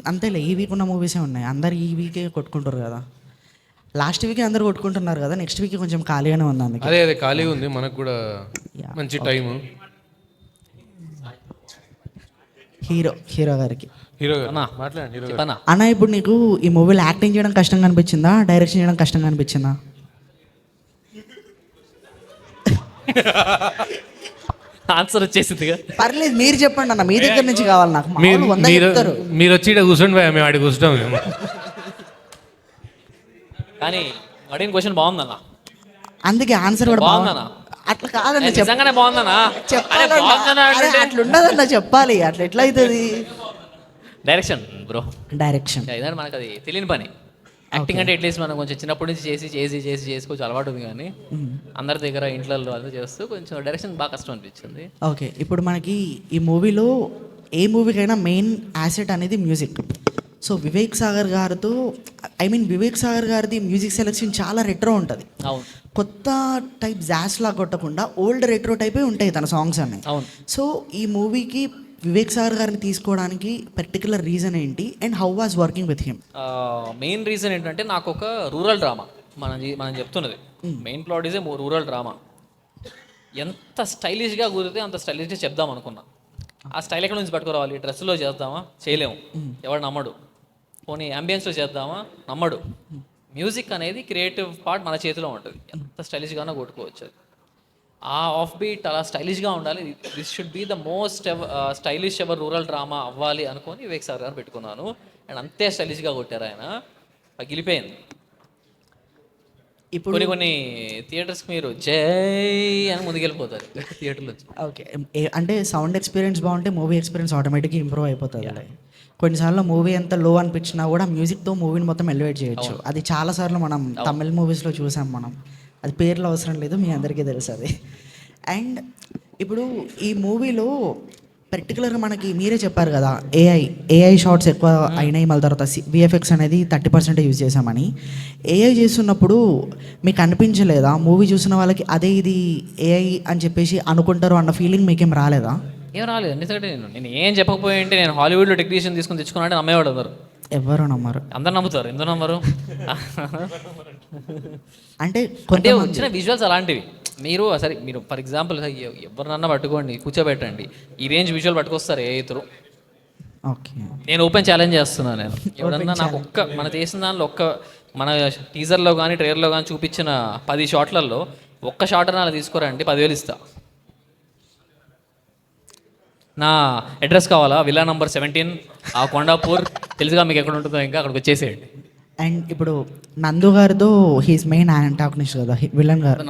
అంతేలే, ఈ వీక్ ఉన్న మూవీసే ఉన్నాయి. అందరు ఈ వీకే కొట్టుకుంటారు కదా, లాస్ట్ వీకే అందరు కొట్టుకుంటున్నారు కదా, నెక్స్ట్ వీక్ కొంచెం ఖాళీగానే ఉంది అందుకే. అదే ఖాళీగా ఉంది, మనకు కూడా మంచి టైం. హీరో గారికి మాట్లాడండి. అన్న, ఇప్పుడు నీకు ఈ మూవీలో యాక్టింగ్ చేయడం కష్టంగా అనిపించిందా, డైరెక్షన్ చేయడం కష్టంగా అనిపించిందా? ఆన్సర్ వచ్చేసింది. పర్లేదు, మీరు చెప్పండి అన్న, మీ దగ్గర నుంచి కావాలి నాకు. మీరు వచ్చి ఇక్కడ కూర్చోండి భయ, మేము ఆడికి కూర్చుంటాం మేము. కానీ అడిగిన క్వశ్చన్ బాగుందన్న, అందుకే ఆన్సర్ కూడా బాగుందన్న. అట్లా కాదన్న, నిజంగానే బాగుందన్నా. అట్లా ఉండదన్న, చెప్పాలి, అట్లా ఎట్లా అవుతుంది? డైరెక్షన్ బ్రో, డైరెక్షన్ ఇదంటే మనకు అది తెలియని పని. యాక్టింగ్ అంటే అట్లీస్ట్ మనం కొంచెం చిన్నప్పటి నుంచి చేసుకోవచ్చు, అలవాటు ఉంది. కానీ అందరి దగ్గర ఇంట్లో అంతా చేస్తూ కొంచెం డైరెక్షన్ బాగా కష్టం అనిపించింది. ఓకే, ఇప్పుడు మనకి ఈ మూవీలో ఏ మూవీకైనా మెయిన్ యాసెట్ అనేది మ్యూజిక్. సో వివేక్ సాగర్ గారిది మ్యూజిక్ సెలెక్షన్ చాలా రెట్రో ఉంటుంది. కొత్త టైప్ జాస్ లా కొట్టకుండా ఓల్డ్ రెట్రో టైపే ఉంటాయి తన సాంగ్స్ అన్నీ. సో ఈ మూవీకి వివేక్ సాగర్ గారిని తీసుకోవడానికి పర్టికులర్ రీజన్ ఏంటి, and how was working with him? Main reason ఏంటంటే నాకు ఒక రూరల్ డ్రామా మనం చెప్తున్నది. Main plot is a rural drama. ఎంత స్టైలిష్గా కుదిరితే అంత స్టైలిష్గా చెప్దాం అనుకున్నా. ఆ స్టైల్ ఎక్కడ నుంచి పట్టుకురావాలి? డ్రెస్సులో చేద్దామా? చేయలేము, ఎవడు నమ్మడు. పోనీ అంబియన్స్లో చేద్దామా? నమ్మడు. మ్యూజిక్ అనేది క్రియేటివ్ పార్ట్ మన చేతిలో ఉంటుంది, ఎంత స్టైలిష్గానో కొట్టుకోవచ్చు. ఆ ఆఫ్ బీట్ అలా స్టైలిష్గా ఉండాలి. This should be the most stylish ever rural drama అవ్వాలి అనుకొని వివేక్ సార్ గారు పెట్టుకున్నాను. అండ్ అంతే స్టైలిష్గా కొట్టారు ఆయన, పగిలిపోయింది. ఇప్పుడు కొన్ని థియేటర్స్కి మీరు జై అని ముందుకెళ్ళిపోతారు థియేటర్లో. ఓకే, అంటే సౌండ్ ఎక్స్పీరియన్స్ బాగుంటే మూవీ ఎక్స్పీరియన్స్ ఆటోమేటిక్గా ఇంప్రూవ్ అయిపోతుంది. కొన్నిసార్లు మూవీ ఎంత లో అనిపించినా కూడా మ్యూజిక్తో మూవీని మొత్తం ఎలివేట్ చేయొచ్చు. అది చాలాసార్లు మనం తమిళ మూవీస్లో చూసాం మనం. అది పేర్లు అవసరం లేదు, మీ అందరికీ తెలుసు అది. అండ్ ఇప్పుడు ఈ మూవీలో పర్టికులర్గా మనకి మీరే చెప్పారు కదా, ఏఐ షార్ట్స్ ఎక్కువ అయినాయి, మళ్ళీ తర్వాత విఎఫ్ఎక్స్ అనేది 30% యూజ్ చేసామని. ఏఐ చేస్తున్నప్పుడు మీకు అనిపించలేదా మూవీ చూసిన వాళ్ళకి అదే ఇది ఏఐ అని చెప్పేసి అనుకుంటారు అన్న ఫీలింగ్ మీకేం రాలేదా? ఏం రాలేదు. ఎందుకంటే నేను ఏం చెప్పకపోయి అంటే నేను హాలీవుడ్లో టెక్నీషియన్ తీసుకుని తెచ్చుకున్నానంటే నమ్మేవాడు అందరు. ఎవరు నమ్మరు? అందరు నమ్ముతారు. ఎందుకు నమ్మరు? అంటే వచ్చిన విజువల్స్ అలాంటివి. మీరు ఫర్ ఎగ్జాంపుల్ ఎవరినన్నా పట్టుకోండి, కూర్చోబెట్టండి, ఈ రేంజ్ విజువల్ పట్టుకొస్తారు ఏ ఇతరు. ఓకే, నేను ఓపెన్ ఛాలెంజ్ చేస్తున్నాను. నేను ఎవరన్నా నాకు మన చేసిన దానిలో మన టీజర్లో కానీ ట్రైలర్లో కానీ చూపించిన 10 షాట్లలో ఒక్క షాట్ అలా తీసుకోరండి, 10,000 ఇస్తా. నా అడ్రస్ కావాలా? విల్లా నంబర్ 17 ఆ కొండాపూర్, తెలుసుగా మీకు ఎక్కడ ఉంటుందో, ఇంకా అక్కడికి వచ్చేసేయండి. అండ్ ఇప్పుడు నందు గారితో హీస్ మెయిన్ యాంటాగనిస్ట్ కదా, విలన్ గారు.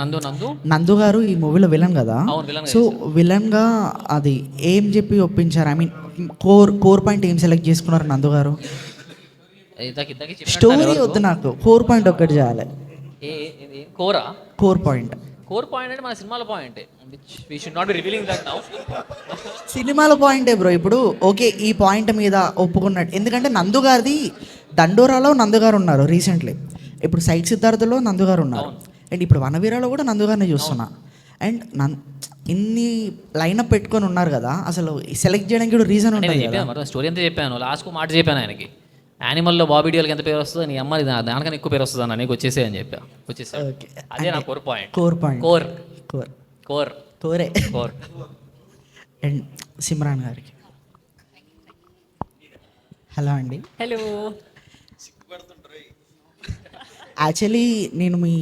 నందు గారు ఈ మూవీలో విలన్ కదా. సో విలన్గా అది ఏం చెప్పి ఒప్పించారు? ఐ మీన్ కోర్ పాయింట్ ఏం సెలెక్ట్ చేసుకున్నారు నందు గారు? స్టోరీ వద్దు నాకు, కోర్ పాయింట్ ఒక్కటి చేయాలి. కోర్ పాయింట్ అంటే మన సినిమాల పాయింటే. We should not be revealing that now. సినిమాల పాయింటే బ్రో. ఇప్పుడు ఓకే, ఈ పాయింట్ మీద ఒప్పుకున్నట్టు, ఎందుకంటే నందు గారిది దండోరాలో నందు గారు ఉన్నారు రీసెంట్లీ, ఇప్పుడు సైట్ సిద్ధార్థలో నందు గారు ఉన్నారు, అండ్ ఇప్పుడు వనవీరాలో కూడా నందు గారిని చూస్తున్నా. అండ్ ఇన్ని లైనప్ పెట్టుకొని ఉన్నారు కదా, అసలు సెలెక్ట్ చేయడానికి కూడా రీజన్ ఉంటుంది కదా. స్టోరీ అంతా చెప్పాను, లాస్ట్కు మాట చెప్పాను ఆయనకి. యానిమల్లో బాబీ డియోల్కి ఎంత పేరు వస్తుందో నీ అమ్మ దానికన్నా ఎక్కువ పేరు వస్తుంది అన్న, నీకు వచ్చేసే అని చెప్పా. వచ్చేసా, అదే నా కోర్ పాయింట్. కోరే. అండ్ సిమ్రాన్ గారికి హలో అండి. హలో. యాక్చువల్లీ నేను మీ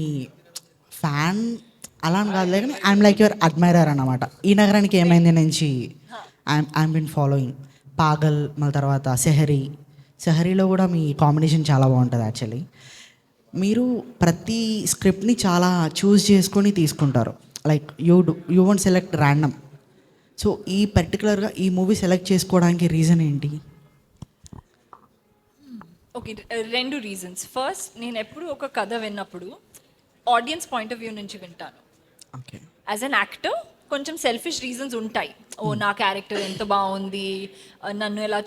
ఫ్యాన్ అలా అని కాదు కానీ ఐఎమ్ లైక్ యువర్ అడ్మైరర్ అన్నమాట. ఈ నగరానికి ఏమైంది నుంచి ఐఎమ్ బిన్ ఫాలోయింగ్ పాగల్, మళ్ళీ తర్వాత సెహరీలో కూడా మీ కాంబినేషన్ చాలా బాగుంటుంది. యాక్చువల్లీ మీరు ప్రతి స్క్రిప్ట్ని చాలా చూస్ చేసుకొని తీసుకుంటారు. Like you won't select random. So ఈ పర్టికులర్గా ఈ మూవీ సెలెక్ట్ చేసుకోవడానికి రీజన్ ఏంటి? Okay, 2 reasons. ఫస్ట్, నేను ఎప్పుడు ఒక కథ విన్నప్పుడు ఆడియన్స్ పాయింట్ ఆఫ్ వ్యూ నుంచి వింటాను. ఓకే. యాజ్ అన్ యాక్టర్ కొంచెం సెల్ఫిష్ రీజన్స్ ఉంటాయి. ఓ నా క్యారెక్టర్ ఎంత బాగుంది, నన్ను ఎలా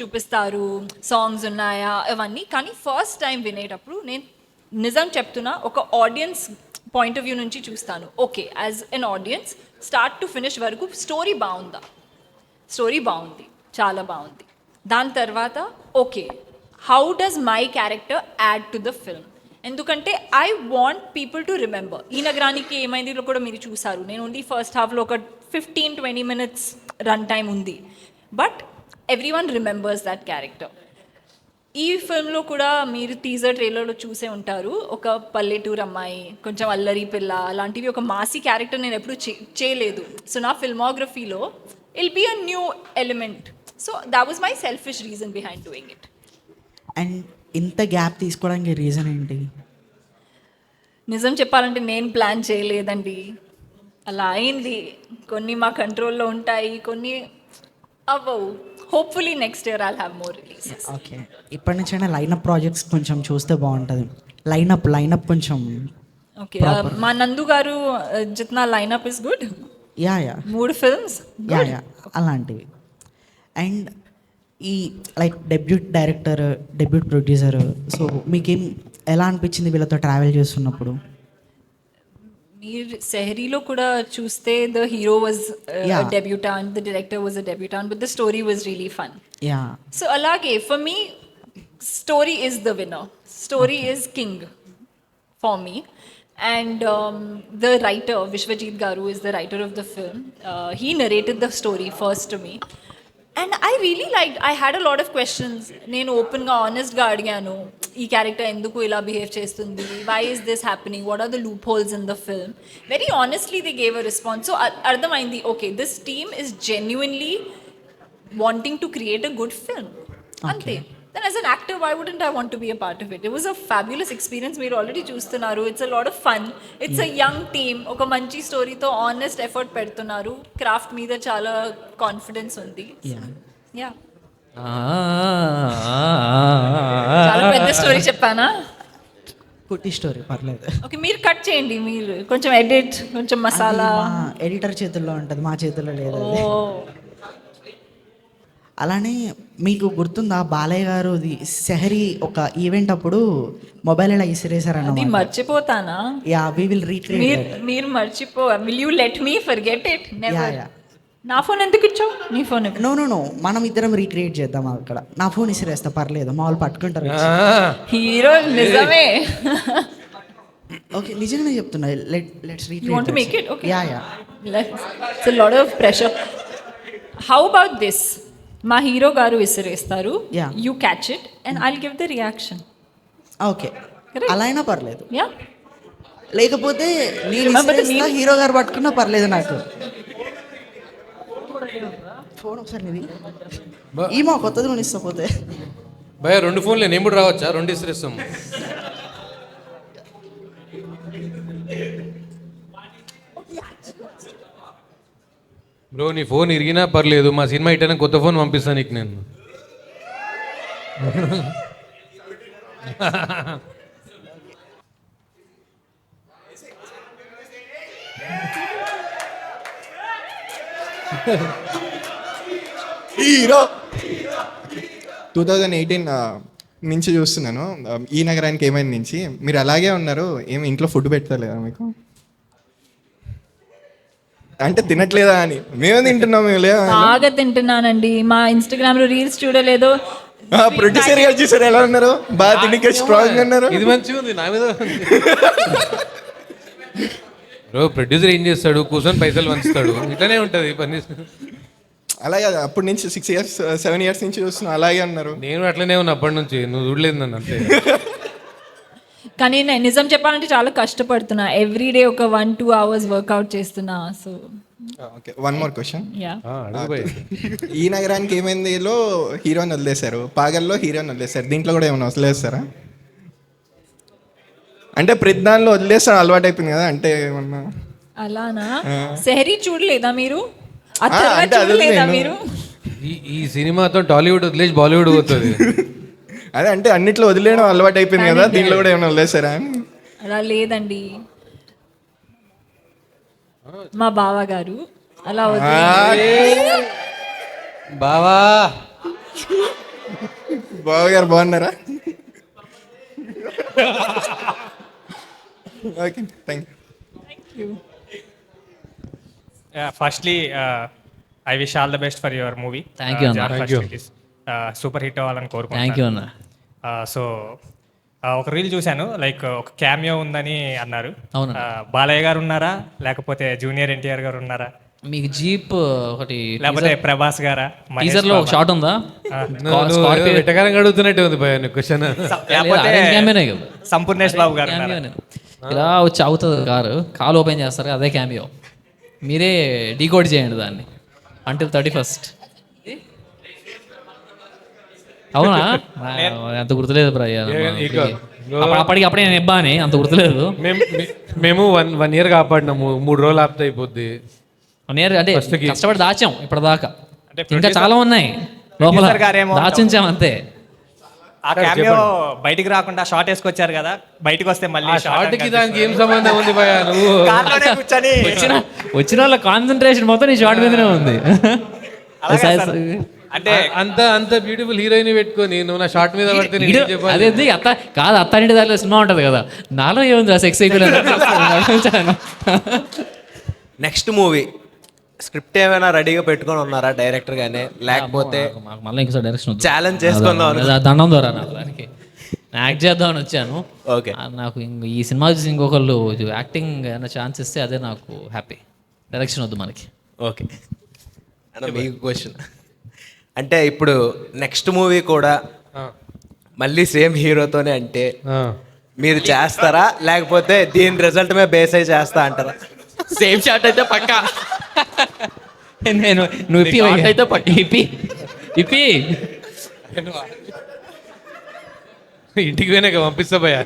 చూపిస్తారు, సాంగ్స్ ఉన్నాయా, అవన్నీ. కానీ ఫస్ట్ టైం వినేటప్పుడు నేను నిజం చెప్తున్నా, ఒక ఆడియన్స్ పాయింట్ ఆఫ్ వ్యూ నుంచి చూస్తాను. Okay, as an audience start to finish వరకు స్టోరీ బాగుందా? స్టోరీ బాగుంది, చాలా బాగుంది. దాని తర్వాత okay, how does my character add to the film? ఎందుకంటే I want people to remember. ఈ నగరానికి ఏమైందిలో కూడా మీరు చూసారు. నేను ఓన్లీ ఫస్ట్ హాఫ్లో ఒక 15-20 minutes రన్ టైం ఉంది, but every one remembers that character. ఈ ఫిల్మ్లో కూడా మీరు టీజర్ ట్రైలర్లో చూసే ఉంటారు, ఒక పల్లెటూరు అమ్మాయి, కొంచెం అల్లరి పిల్ల, అలాంటివి ఒక మాసీ క్యారెక్టర్ నేను ఎప్పుడు చేయలేదు. సో నా ఫిల్మోగ్రఫీలో I'll be a new element. So that was my selfish reason behind doing it. And ఇంత గ్యాప్ తీసుకోవడానికి రీజన్ ఏంటి? నిజం చెప్పాలంటే నేను ప్లాన్ చేయలేదండి, అలా అయింది. కొన్ని మా కంట్రోల్లో ఉంటాయి, కొన్ని అవ్వవు. Hopefully next year I'll have more releases. Okay, ఇప్పటి నుంచైనా లైనప్ ప్రాజెక్ట్స్ కొంచెం చూస్తే బాగుంటుంది. లైనప్ కొంచెం. ఓకే, మా నందు గారు జిత్నా lineup is good. Yeah 3 films. Yeah అలాంటివి. అండ్ ఈ like debut director, debut producer, so మీకేం ఎలా అనిపించింది వీళ్ళతో ట్రావెల్ చేస్తున్నప్పుడు? మీరు సెహరీలో కూడా చూస్తే the hero was debutant, the director was a debutant, but the story was really fun. Yeah. So అలాగే for me story is the winner, story is king for me. And the writer, Vishwajit Garu, is the writer of the film. He narrated the story first to me. And I really liked, I had a lot of questions. నేను ఓపెన్గా ఆనెస్ట్గా అడిగాను, ఈ character ఎందుకు ఇలా behave చేస్తుంది, why is this happening, what are the loopholes in the film. Very honestly they gave a response. So అర్థమైంది, okay this team is genuinely wanting to create a good film. అంతే. Then as an actor, why wouldn't I want to be a part of it? It was a fabulous experience. మీరు already చూస్తున్నారు, it's a lot of fun. It's a young team, ఒక మంచి స్టోరీతో honest effort పెడుతున్నారు. Craft మీద చాలా confidence ఉంది. Yeah, చాలా పెద్ద స్టోరీ చెప్పానా? కుట్టి స్టోరీ పర్లేదు. ఓకే, మీరు కట్ చేయండి, మీరు కొంచెం ఎడిట్, కొంచెం మసాలా. ఎడిటర్ చేతుల్లో ఉంటుంది, మా చేతుల్లో లేదు. ఓ, అలానే మీకు గుర్తుందా బాలయ్య గారు సెహరీ ఒక ఈవెంట్ అప్పుడు మొబైల్ ఇలా ఇసిరేసారన్నమాట? అది మర్చిపోతానా? Yeah, we will recreate. మీరు will you let me forget it? Never. నా ఫోన్ ఎందుకు ఇచ్చావు? నీ ఫోన్? నో, మనం ఇద్దరం రీక్రియేట్ చేద్దాం అక్కడ. నా ఫోన్ ఇసిరేస్తా, పర్లేదు, మా వాళ్ళు పట్టుకుంటారు. హీరో నిజమే. ఓకే, నిజంగానే చెప్తున్నా. Let's recreate. You want to make it? Okay. Yeah. It's a lot of pressure. How about this? మా హీరో గారు విసిరేస్తారు, you catch it and I'll give the reaction. Okay, అలా అయినా పర్లేదు. యా, లేకపోతే నేను హీరో గారు పట్టుకున్నా పర్లేదు నాకు. ఫోన్ ఒకసారి నీది ఈ మా కొత్తది కొని ఇస్తా పోతే. భయ 2 ఫోన్లే, నేను కూడా రావచ్చా? 2 ఇస్తాం. బ్రో నీ ఫోన్ ఇరిగినా పర్లేదు, మా సినిమా ఇట్టైనా కొత్త ఫోన్ పంపిస్తాను నీకు నేను. హీరో 2018 నుంచి చూస్తున్నాను ఈ నగరానికి ఏమైంది నుంచి. మీరు అలాగే ఉన్నారు, ఏమి ఇంట్లో ఫుడ్ పెట్టలేదా మీకు? అంటే తినట్లేదా అని? మేమే తింటున్నాం. మేము లేదా? బాగా తింటున్నానండి. మా ఇన్స్టాగ్రామ్ లో రీల్స్ చూడలేదు? ప్రొడ్యూసర్ గారు చూసారు ఎలా ఉన్నారు, బాగా తిండికి స్ట్రాంగ్ ఉన్నారు. ఇది మంచిగా ఉంది నా మీద. బ్రో ప్రొడ్యూసర్ ఏం చేస్తాడు, కూర్చొని పైసలు పంచుతాడు, ఇట్లానే ఉంటుంది పని. అలాగే అప్పటి నుంచి 6 years 7 years నుంచి చూస్తున్నా అలాగే అన్నారు. నేను అట్లనే ఉన్నా అప్పటి నుంచి, నువ్వు చూడలేదు నన్ను అంతే. కానీ నేను నిజం చెప్పాలంటే చాలా కష్టపడుతున్నా, ఎవ్రీడే ఒక 1-2 hours వర్కౌట్ చేస్తున్నా. So okay, one more question. Yeah, ఈ నగరానికి ఏమైందిలో హీరోని వదిలేశారు, పాగల్లో హీరోని వదిలేశారు, దీంట్లో కూడా ఏమైనా వదిలేస్తారా? అంటే ప్రతి దానిలో వదిలేస్తాను అలవాటు అయిపోయింది కదా, అంటే ఏమన్నా అలానా? సెహరీ చూడలేదా మీరు? అంటే అది చూడలేదా నేను- మీరు? ఈ సినిమాతో టాలీవుడ్ వదిలేసి బాలీవుడ్ పోతుంది. అదే అంటే అన్నిట్లో వదిలేయడం అలవాటు అయిపోయింది కదా, దీంట్లో కూడా ఏమైనా వదిలేసారా? అలా లేదండి, మా బావ గారు అలా బావా బావగారు బాగున్నారా? Okay, thank you. Firstly I wish all the best for your movie. Thank you, Anna. Thank you. Super hit అవ్వాలని థ్యాంక్ యూ కోరుకుంటున్నాను. అన్న. సో ఒక రీల్ చూశాను, లైక్ ఒక క్యామియో ఉందని అన్నారు. అవును. బాలయ్య గారు ఉన్నారా, లేకపోతే జూనియర్ ఎన్టీఆర్ గారు ఉన్నారా, మీకు జీప్ ఒకటి లేకపోతే ప్రభాస్ గారా? టీజర్ లో ఒక షాట్ ఉందా? వెటకారంగా అడుగుతున్నట్టే ఉంది భయ క్వశ్చన్. సంపూర్ణేష్ బాబు గారు ఉన్నారా? ఇలా వచ్చి అవుతుంది కారు, కాలు ఓపెన్ చేస్తారు, అదే క్యామియో. మీరే డీకోడ్ చేయండి దాన్ని అంటిల్ 31st. అవునా? అంత గుర్తులేదు బ్రయ్య, అప్పటికి నేను ఇబ్బాని అంత గుర్తులేదు. మేము వన్ ఇయర్ కాపాడినాము, 3 రోజులు ఆపితే అయిపోద్ది. 1 year అంటే కష్టపడి దాచాం ఇప్పటిదాకా, అంటే ఇంకా చాలా ఉన్నాయి లోపల producer గారేమో దాచించాం అంతే. ఆ క్యామియో బయటికి రాకుండా షార్ట్ వేసుకొచ్చారు కదా, బయటికి వస్తే మళ్ళీ షార్ట్ కి దానికి ఏం సంబంధం ఉంది భయ? నువ్వు వచ్చిన వాళ్ళ కాన్సన్ట్రేషన్ మొత్తం నీ షార్ట్ మీదనే ఉంది. అంటే అంత బ్యూటిఫుల్ హీరోయిన్ పెట్టుకొని నువ్వు నా షార్ట్ మీద పడితే నేను ఏం చెప్పాలి? అదేంటి అత్త కాదు, అత్తారింటి దారిలో సినిమా ఉంటుంది కదా, నాలో ఏముంది సెక్స్ నెక్స్ట్ మూవీ స్క్రిప్ట్ ఏమైనా రెడీగా పెట్టుకొని ఉన్నారా డైరెక్టర్ గానే, లేకపోతే మళ్ళీ ఇంకోసారి డైరెక్షన్ ఛాలెంజ్ చేసుకుందాం? దండం ద్వారా నాకు దానికి యాక్ట్ చేద్దామని వచ్చాను. ఓకే, నాకు ఈ సినిమా చూసి ఇంకొకళ్ళు యాక్టింగ్ ఏమైనా ఛాన్స్ ఇస్తే అదే నాకు హ్యాపీ. డైరెక్షన్ వద్దు మనకి. ఓకే అన్న, మీకు క్వశ్చన్ అంటే ఇప్పుడు నెక్స్ట్ మూవీ కూడా మళ్ళీ సేమ్ హీరోతోనే అంటే మీరు చేస్తారా, లేకపోతే దీని రిజల్ట్ మీద బేస్ అయి చేస్తా అంటారా? సేమ్ షాట్ అయితే పక్కా. నువ్వు అయితే పక్క ఇప్పి ఇంటికి పోయినాక పంపిస్తా భయ.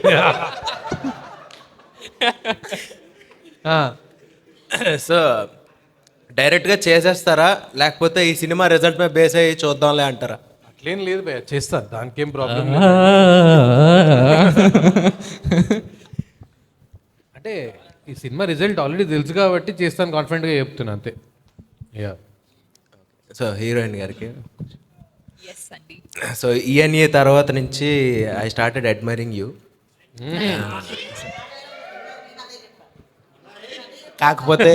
సో డైరెక్ట్గా చేసేస్తారా, లేకపోతే ఈ సినిమా రిజల్ట్ మీద బేస్ అయ్యి చూద్దాంలే అంటారా? అట్లేం లేదు భయ, చేస్తా, దానికేం ప్రాబ్లం. అంటే ఈ సినిమా రిజల్ట్ ఆల్రెడీ తెలుసు కాబట్టి చేస్తాను కాన్ఫిడెంట్గా చెప్తున్నా అంతే. యా, సో హీరోయిన్ గారికి సో ఈఎన్ఏ తర్వాత నుంచి ఐ స్టార్టెడ్ అడ్మైరింగ్ యూ. కాకపోతే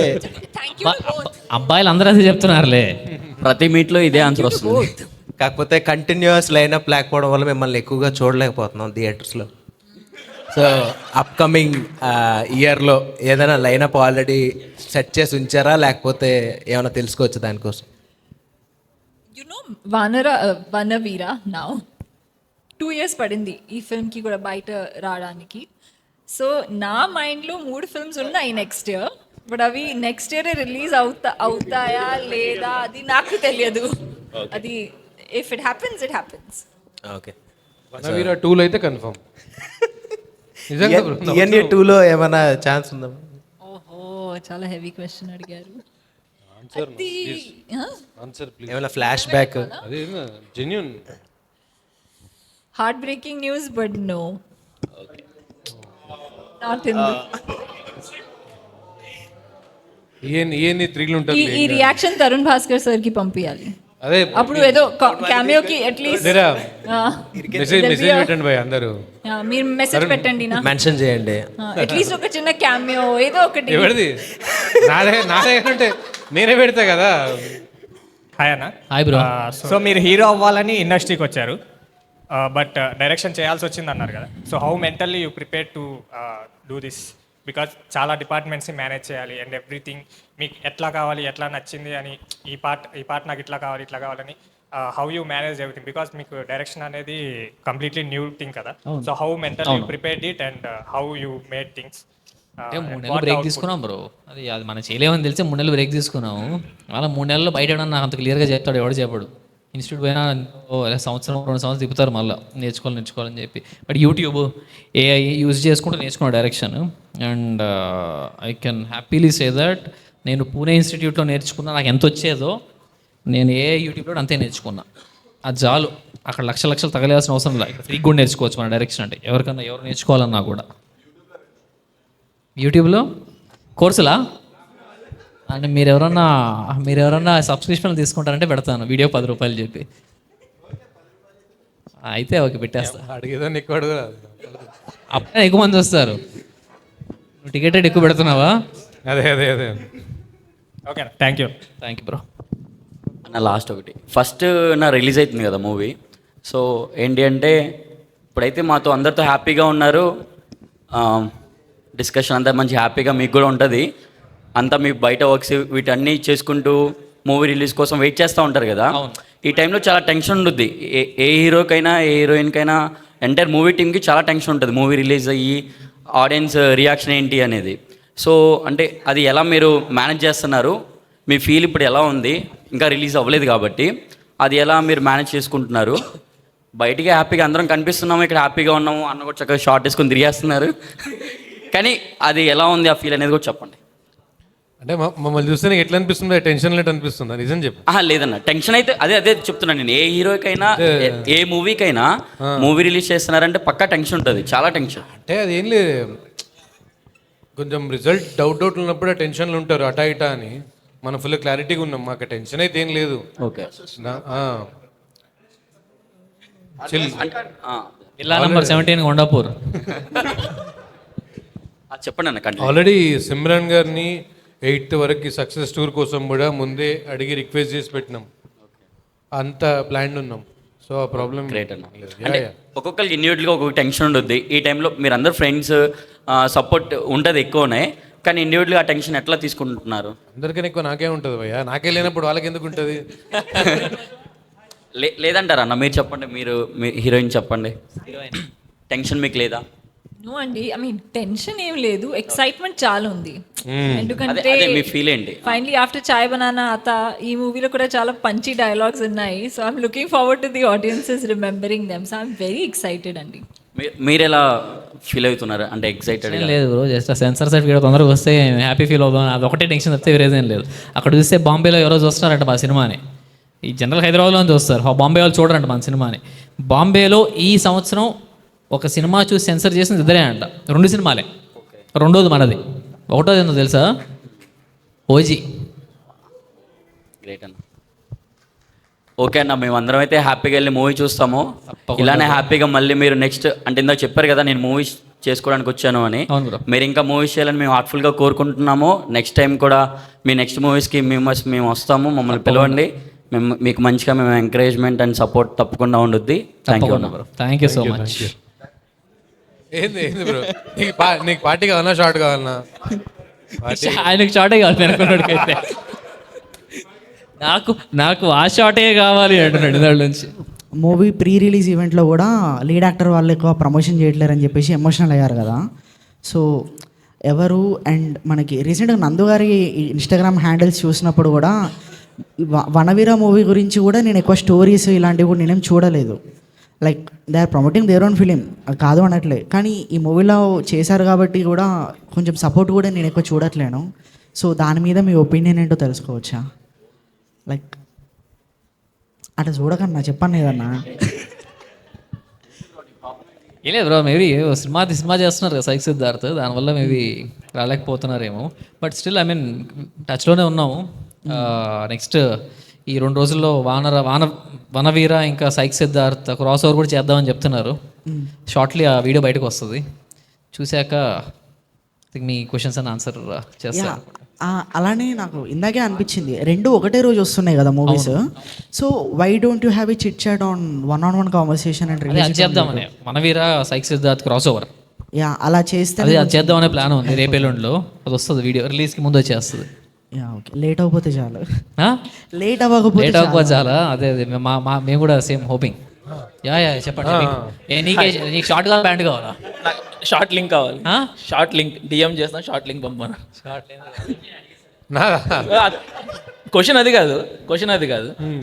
అబ్బాయిలు అందరూ అదే చెప్తున్నారులే, ప్రతి మీట్లో ఇదే ఆన్సర్ వస్తుంది. కాకపోతే కంటిన్యూస్ లైనప్ లేకపోవడం వల్ల మిమ్మల్ని ఎక్కువగా చూడలేకపోతున్నాం థియేటర్స్లో. సో అప్కమింగ్ ఇయర్లో ఏదైనా లైనప్ ఆల్రెడీ సెట్ చేసి ఉంచారా, లేకపోతే ఏమైనా తెలుసుకోవచ్చు దానికోసం? వనవీర నౌ 2 years పడింది ఈ ఫిల్మ్కి కూడా బయట రావడానికి. సో నా మైండ్లో 3 films ఉన్నాయి నెక్స్ట్ ఇయర్, బట్ అవి నెక్స్ట్ ఇయర్ రిలీజ్ అవుతాయా లేదా అది నాకు తెలియదు. అది if it happens it happens. Okay, Vanaveera 2లో అయితే కన్ఫర్మ్. నిజంగా ఈఎన్ఏ 2లో ఏమైనా ఛాన్స్ ఉందా? ఓహో, చాలా హెవీ క్వశ్చన్ అడిగారు. ఏమైనా ఫ్లాష్ బ్యాక్? అదే genuine heartbreaking news, but no, not in ఈఎన్ఏ 3లో ఉంటుంది. ఈ రియాక్షన్ తరుణ్ భాస్కర్ సార్ కి పంపించాలి. అదే అప్పుడు ఏదో క్యామియోకి అట్లీస్ట్ మెసేజ్ పెట్టండి భయ అందరూ. మీరు మెసేజ్ పెట్టండి, నా మెన్షన్ చేయండి అట్లీస్ట్ ఒక చిన్న క్యామియో ఏదో ఒకటి. ఎవరిది? నాదే అంటే నేనే పెడతా కదా. హాయ్ అన్న. Hi bro. సో మీరు హీరో అవ్వాలని ఇండస్ట్రీకి వచ్చారు, బట్ డైరెక్షన్ చేయాల్సి వచ్చింది అన్నారు కదా. So how mentally you prepare to do this because చాలా డిపార్ట్మెంట్స్ని మేనేజ్ చేయాలి అండ్ ఎవ్రీథింగ్ మీకు ఎట్లా కావాలి ఎట్లా నచ్చింది అని ఈ పార్ట్ నాకు ఇట్లా కావాలని how you manage everything because మీకు డైరెక్షన్ అనేది కంప్లీట్లీ న్యూ థింగ్ కదా so how mental you prepared it and how you made things అంటే 3 నెలలు బ్రేక్ తీసుకున్నాం బ్రో. అది మనం చేయలేమని తెలిసి 3 నెలలు బ్రేక్ తీసుకున్నాము. అలా 3 నెలల్లో బయట నాకు అంత క్లియర్గా చెప్తాడు, ఎవడు చెప్పాడు. ఇన్స్టిట్యూట్ పోయినా సంవత్సరం 2 సంవత్సరాలు తిప్పుతారు మళ్ళీ నేర్చుకోవాలని చెప్పి. బట్ యూట్యూబ్ ఏఐ యూజ్ చేసుకుంటూ నేర్చుకున్నాను direction. And I can happily say that నేను పూణే ఇన్స్టిట్యూట్లో నేర్చుకున్నా నాకు ఎంత వచ్చేదో నేను ఏ యూట్యూబ్లో అంతే నేర్చుకున్నా. అది చాలు. అక్కడ లక్షలు తగలేయాల్సిన అవసరం లేదు. ఇక్కడ ఫ్రీగా కూడా నేర్చుకోవచ్చు మన డైరెక్షన్ అంటే. ఎవరు నేర్చుకోవాలన్నా కూడా యూట్యూబ్లో కోర్సులా అంటే మీరు ఎవరన్నా సబ్స్క్రిప్షన్ తీసుకుంటారంటే పెడతాను వీడియో 10 రూపాయలు చెప్పి. అయితే ఓకే పెట్టేస్తా. అడిగేదాన్ని ఎక్కువ అడుగురా, అప్పుడే ఎక్కువ మంది వస్తారు. నువ్వు టికెట్ ఎక్కువ పెడుతున్నావా? అదే ఓకే థ్యాంక్ యూ బ్రో. అన్న లాస్ట్ ఒకటి, ఫస్ట్ నా రిలీజ్ అవుతుంది కదా మూవీ. సో ఏంటి అంటే ఇప్పుడైతే మాతో అందరితో హ్యాపీగా ఉన్నారు, డిస్కషన్ అంతా మంచి హ్యాపీగా మీకు కూడా ఉంటుంది. అంతా మీ బయట వర్క్స్ వీటన్నీ చేసుకుంటూ మూవీ రిలీజ్ కోసం వెయిట్ చేస్తూ ఉంటారు కదా. ఈ టైంలో చాలా టెన్షన్ ఉంటుంది. ఏ హీరోకైనా ఏ హీరోయిన్కైనా ఎంటైర్ మూవీ టీమ్కి చాలా టెన్షన్ ఉంటుంది మూవీ రిలీజ్ అయ్యి ఆడియన్స్ రియాక్షన్ ఏంటి అనేది. సో అంటే అది ఎలా మీరు మేనేజ్ చేస్తున్నారు, మీ ఫీల్ ఇప్పుడు ఎలా ఉంది, ఇంకా రిలీజ్ అవ్వలేదు కాబట్టి అది ఎలా మీరు మేనేజ్ చేసుకుంటున్నారు? బయటికి హ్యాపీగా అందరం కనిపిస్తున్నాము, ఇక్కడ హ్యాపీగా ఉన్నాము అన్న కూడా చక్కగా షార్ట్ వేసుకొని తిరిగేస్తున్నారు కానీ అది ఎలా ఉంది ఆ ఫీల్ అనేది కూడా చెప్పండి. అంటే మమ్మల్ని చూస్తే నీకు ఎట్లా అనిపిస్తుందా, టెన్షన్ లేట్ అనిపిస్తుందా? నిజం చెప్పు. లేదన్న, టెన్షన్ అయితే అదే చెప్తున్నాను నేను. ఏ హీరోకైనా ఏ మూవీకైనా మూవీ రిలీజ్ చేస్తున్నారంటే పక్కా టెన్షన్ ఉంటుంది, చాలా టెన్షన్. అంటే అది ఏం లేదు, కొంచెం రిజల్ట్ డౌట్ ఉన్నప్పుడే టెన్షన్లు ఉంటారు అటా ఇటా అని. మనం ఫుల్ క్లారిటీగా ఉన్నాం, మాకు టెన్షన్ అయితే ఏం లేదు. ఓకే జిల్లా నంబర్ 17 కొండాపూర్. చెప్పండి అన్న. ఆల్రెడీ సిమ్రాన్ గారిని 8th వరకు సక్సెస్ టూర్ కోసం కూడా ముందే అడిగి రిక్వెస్ట్ చేసి పెట్టినాం, అంత ప్లాన్ ఉన్నాం. సో ఆ ప్రాబ్లం గ్రేట్ అన్న. అంటే ఒక్కొక్కరికి ఇండివిజువల్గా ఒక్కొక్క టెన్షన్ ఉంటుంది. ఈ టైంలో మీరు అందరు ఫ్రెండ్స్ సపోర్ట్ ఉంటుంది ఎక్కువనే, కానీ ఇండివిజువల్గా ఆ టెన్షన్ ఎట్లా తీసుకుంటున్నారు? అందరికన్నా ఎక్కువ నాకే ఉంటుంది భయ్యా, నాకే లేనప్పుడు వాళ్ళకి ఎందుకు ఉంటుంది? లేదంటారా అన్న? మీరు చెప్పండి, మీరు మీ హీరోయిన్ చెప్పండి, టెన్షన్ మీకు లేదా? నో అండి, ఐ మీన్ టెన్షన్ ఏం లేదు, ఎక్సైట్మెంట్ చాలా ఉంది. ఎందుకంటే మీ ఫీల్ ఏంటి? ఫైనలీ ఆఫ్టర్ చాయ్ బనానా అత ఈ మూవీలో కూడా చాలా పంచి డైలాగ్స్ ఉన్నాయి. So I'm looking forward to the audiences remembering them. So I'm very excited అండి. మీరు ఎలా ఫీల్ అవుతున్నారు? అంటే ఎక్సైటెడ్ లేదు బ్రో, జస్ట్ సెన్సార్ సర్టిఫికేట్ తొందరగా వస్తే హ్యాపీ ఫీల్ అవుతాం, అది ఒకటే టెన్షన్ తప్పితే వేరేదేం లేదు. అక్కడ చూస్తే బాంబేలో ఎవరో చూస్తున్నారంట మా సినిమాని. ఈ జనరల్ హైదరాబాద్లో చూస్తారు, బాంబే వాళ్ళు చూడరంట మన సినిమాని. బాంబేలో ఈ సంవత్సరం ఒక సినిమా చూసి సెన్సర్ చేసింది ఇద్దరే అంట, 2 సినిమాలే. రెండోది మనది, ఒకటోది ఏందో తెలుసా? ఓజీ. గ్రేట్ అన్న. ఓకే అన్న, మేము అందరం అయితే హ్యాపీగా వెళ్ళి మూవీ చూస్తాము. ఇలానే హ్యాపీగా మళ్ళీ మీరు నెక్స్ట్ అంటే ఇందాక చెప్పారు కదా నేను మూవీస్ చేసుకోవడానికి వచ్చాను అని, మీరు ఇంకా మూవీస్ చేయాలని మేము హార్ట్ఫుల్గా కోరుకుంటున్నాము. నెక్స్ట్ టైం కూడా మీ నెక్స్ట్ మూవీస్కి మేము వస్తాము, మమ్మల్ని పిలవండి. మీకు మంచిగా మేము ఎంకరేజ్మెంట్ అండ్ సపోర్ట్ తప్పకుండా ఉండుద్ది. Thank you bro. Thank you so much. ఏంది బ్రో, నీకు పార్టీ కావాలన్నా షార్ట్ కావాలన్నా? ఆయనకు షార్టే కావాలి అనుకున్నాడికైతే, నాకు ఆ షార్టే కావాలి అంటున్నాడు దాని నుంచి. మూవీ ప్రీ రిలీజ్ ఈవెంట్లో కూడా లీడ్ యాక్టర్ వాళ్ళు ఎక్కువ ప్రమోషన్ చేయట్లేరని చెప్పేసి ఎమోషనల్ అయ్యారు కదా. సో ఎవరు అండ్ మనకి రీసెంట్గా నందు గారి ఇన్స్టాగ్రామ్ హ్యాండిల్స్ చూసినప్పుడు కూడా వనవీర మూవీ గురించి కూడా నేను ఎక్కువ స్టోరీస్ ఇలాంటివి కూడా నేనేం చూడలేదు. Like they are promoting their own film, కాదు అనట్లే, కానీ ఈ మూవీలో చేశారు కాబట్టి కూడా కొంచెం సపోర్ట్ కూడా నేను ఎక్కువ చూడట్లేను. సో దాని మీద మీ ఒపీనియన్ ఏంటో తెలుసుకోవచ్చా? లైక్ అట్లా చూడకన్నా చెప్పండి ఏదన్నా. ఏం లేదు బ్రో, మేబీ సినిమా చేస్తున్నారు కదా సైక్ సిద్ధార్థ్, దానివల్ల మేబీ రాలేకపోతున్నారేమో. బట్ స్టిల్ ఐ మీన్ టచ్లోనే ఉన్నాము. నెక్స్ట్ ఈ 2 రోజుల్లో వనవీర ఇంకా సైక్ సిద్ధార్థ్ క్రాస్ ఓవర్ కూడా చేద్దామని చెప్తున్నారు. షార్ట్లీ ఆ వీడియో బయటకు వస్తుంది, చూశాక మీ క్వశ్చన్స్ అని ఆన్సర్ చేస్తాను. అలానే నాకు ఇందాకే అనిపించింది, 2 ఒకటే రోజు వస్తున్నాయి కదా movies. So why don't you have a chit chat on 1-on-1 conversation and చేద్దామని Vanaveera psych Siddharth cross over. Yeah అలా చేస్తే అది చేద్దామనే ప్లాన్ ఉంది రేపు ఎల్లుండిలో. అది వస్తుంది వీడియో రిలీజ్కి ముందు వచ్చేస్తుంది. యా ఓకే, లేట్ అవ్వకపోతే చాలు. లేట్ అవ్వకపోతే లేట్ అవ్వకపోతే చాలా. అదే అదే మేము కూడా సేమ్ హోపింగ్. యా యా చెప్పండి. నీకు షార్ట్ కావాలి ప్యాంట్ కావాలా? షార్ట్ లింక్ కావాలి. షార్ట్ లింక్ డిఎం చేస్తాం, షార్ట్ లింక్ పంపను. క్వశ్చన్ అది కాదు.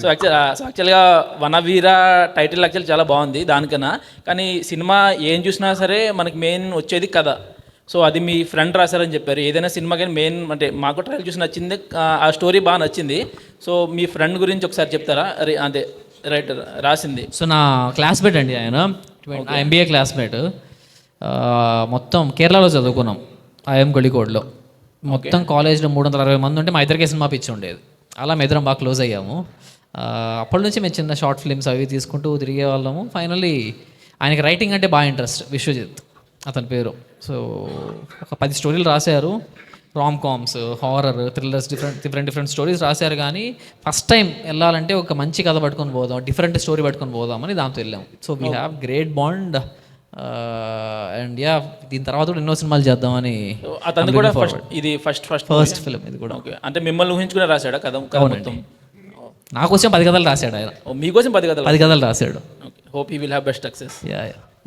సో యాక్చువల్గా వనవీర టైటిల్ యాక్చువల్ చాలా బాగుంది దానికన్నా. కానీ సినిమా ఏం చూసినా సరే మనకి మెయిన్ వచ్చేది కథ. సో అది మీ ఫ్రెండ్ రాశారని చెప్పారు. ఏదైనా సినిమా కానీ మెయిన్ అంటే మాకు ట్రైలర్ చూసి నచ్చింది, ఆ స్టోరీ బాగా నచ్చింది. సో మీ ఫ్రెండ్ గురించి ఒకసారి చెప్తారా? అదే రైటర్ రాసింది. సో నా క్లాస్మేట్ అండి ఆయన, నా ఎంబీఏ క్లాస్మేట్. మొత్తం కేరళలో చదువుకున్నాం, ఐఎం కొళికోడ్లో. మొత్తం కాలేజ్లో 360 మంది ఉంటే మా ఇద్దరికే సినిమా పిచ్చి ఉండేది. అలా మేము ఇద్దరం బాగా క్లోజ్ అయ్యాము. అప్పటి నుంచి మేము చిన్న షార్ట్ ఫిల్మ్స్ అవి తీసుకుంటూ తిరిగే వాళ్ళము. ఫైనల్లీ ఆయనకి రైటింగ్ అంటే బాగా ఇంట్రెస్ట్, విశ్వజిత్ అతని పేరు. సో ఒక 10 స్టోరీలు రాశారు, Ram comms, horror, thrillers, different stories రాశారు. కానీ ఫస్ట్ టైం వెళ్ళాలంటే ఒక మంచి కథ పట్టుకొని పోదాం, డిఫరెంట్ స్టోరీ పట్టుకొని పోదామని దాంతో వెళ్ళాం. So we have great bond. And yeah దీని తర్వాత కూడా ఎన్నో సినిమాలు చేద్దామని. అతను కూడా ఇది ఫస్ట్ ఫిల్మ్ ఇది కూడా. ఓకే, అంటే మిమ్మల్ని ఊహించుకునే రాశాడా కథ? అవునండి, నా కోసం 10 కథలు రాశాడు ఆయన. మీకోసం 10 కథలు రాశాడు. Hope he will have best success. Yeah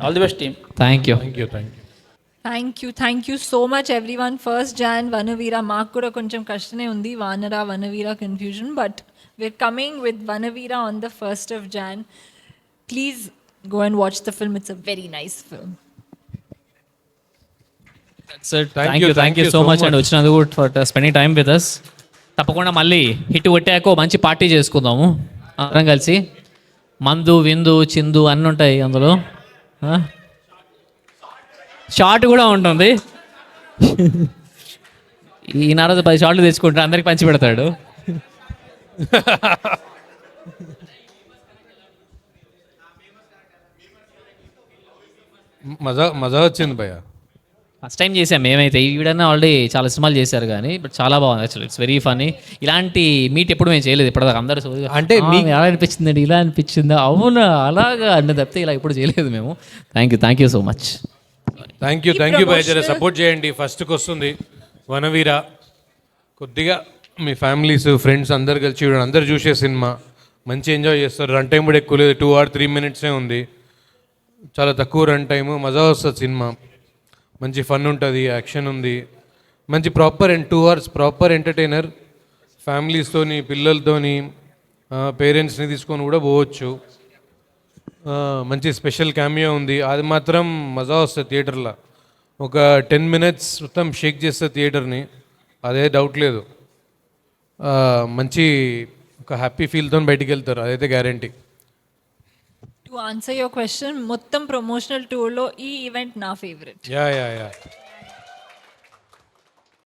all the best team. Thank you. Thank you so much everyone. 1st Jan Vanavira మాకు కూడా కొంచెం కష్టమే ఉంది, వానరా Vanavira confusion, but we're coming with Vanavira on the 1st of Jan. Please go and watch the film. It's a very nice film. Thank you so much అండి వచ్చినందుకు, for spending time with us. తప్పకుండా మళ్ళీ hit కొట్టాక మంచి party చేసుకుందాము అందరం కలిసి. మందు విందు చిందు అన్నీ ఉంటాయి అందులో. షార్ట్ కూడా ఉంటుంది. ఈనాడు 10 షార్ట్లు తెచ్చుకుంటే అందరికి పంచి పెడతాడు. మజా వచ్చింది భయ్య. ఫస్ట్ టైం చేసాం మేమైతే. ఈవిడన్నా ఆల్రెడీ చాలా సినిమాలు చేశారు కానీ బట్ చాలా బాగుంది యాక్చువల్లీ. It's very funny. ఇలాంటి మీట్ ఎప్పుడు మేము చేయలేదు ఇప్పటిదాకా. అందరూ అంటే ఎలా అనిపించింది అండి, ఇలా అనిపించిందా, అవునా అలాగా అన్న తప్పితే ఇలా ఎప్పుడు చేయలేదు మేము. Thank you so much. Thank you భయ్య. జర సపోర్ట్ చేయండి. ఫస్ట్కి వస్తుంది వనవీర. కొద్దిగా మీ ఫ్యామిలీస్ ఫ్రెండ్స్ అందరు కలిసి చూడండి. అందరు చూసే సినిమా, మంచి ఎంజాయ్ చేస్తారు. రన్ టైం కూడా ఎక్కువ లేదు, 2 or 3 minutes ఉంది. చాలా తక్కువ రన్ టైము, మజా వస్తుంది సినిమా. మంచి ఫన్ ఉంటుంది, యాక్షన్ ఉంది, మంచి ప్రాపర్ 2 hours ప్రాపర్ ఎంటర్టైనర్. ఫ్యామిలీస్తోని, పిల్లలతోని, పేరెంట్స్ని తీసుకొని కూడా పోవచ్చు. మంచి స్పెషల్ క్యామియో ఉంది, అది మాత్రం మజా వస్తుంది థియేటర్లో. ఒక 10 minutes మొత్తం షేక్ చేస్తుంది థియేటర్ని, అదే డౌట్ లేదు. మంచి ఒక హ్యాపీ ఫీల్తో బయటికి వెళ్తారు, అదైతే guarantee. To answer your question, మొత్తం ప్రమోషనల్ టూర్లో ఈ ఈవెంట్ నా ఫేవరెట్. యా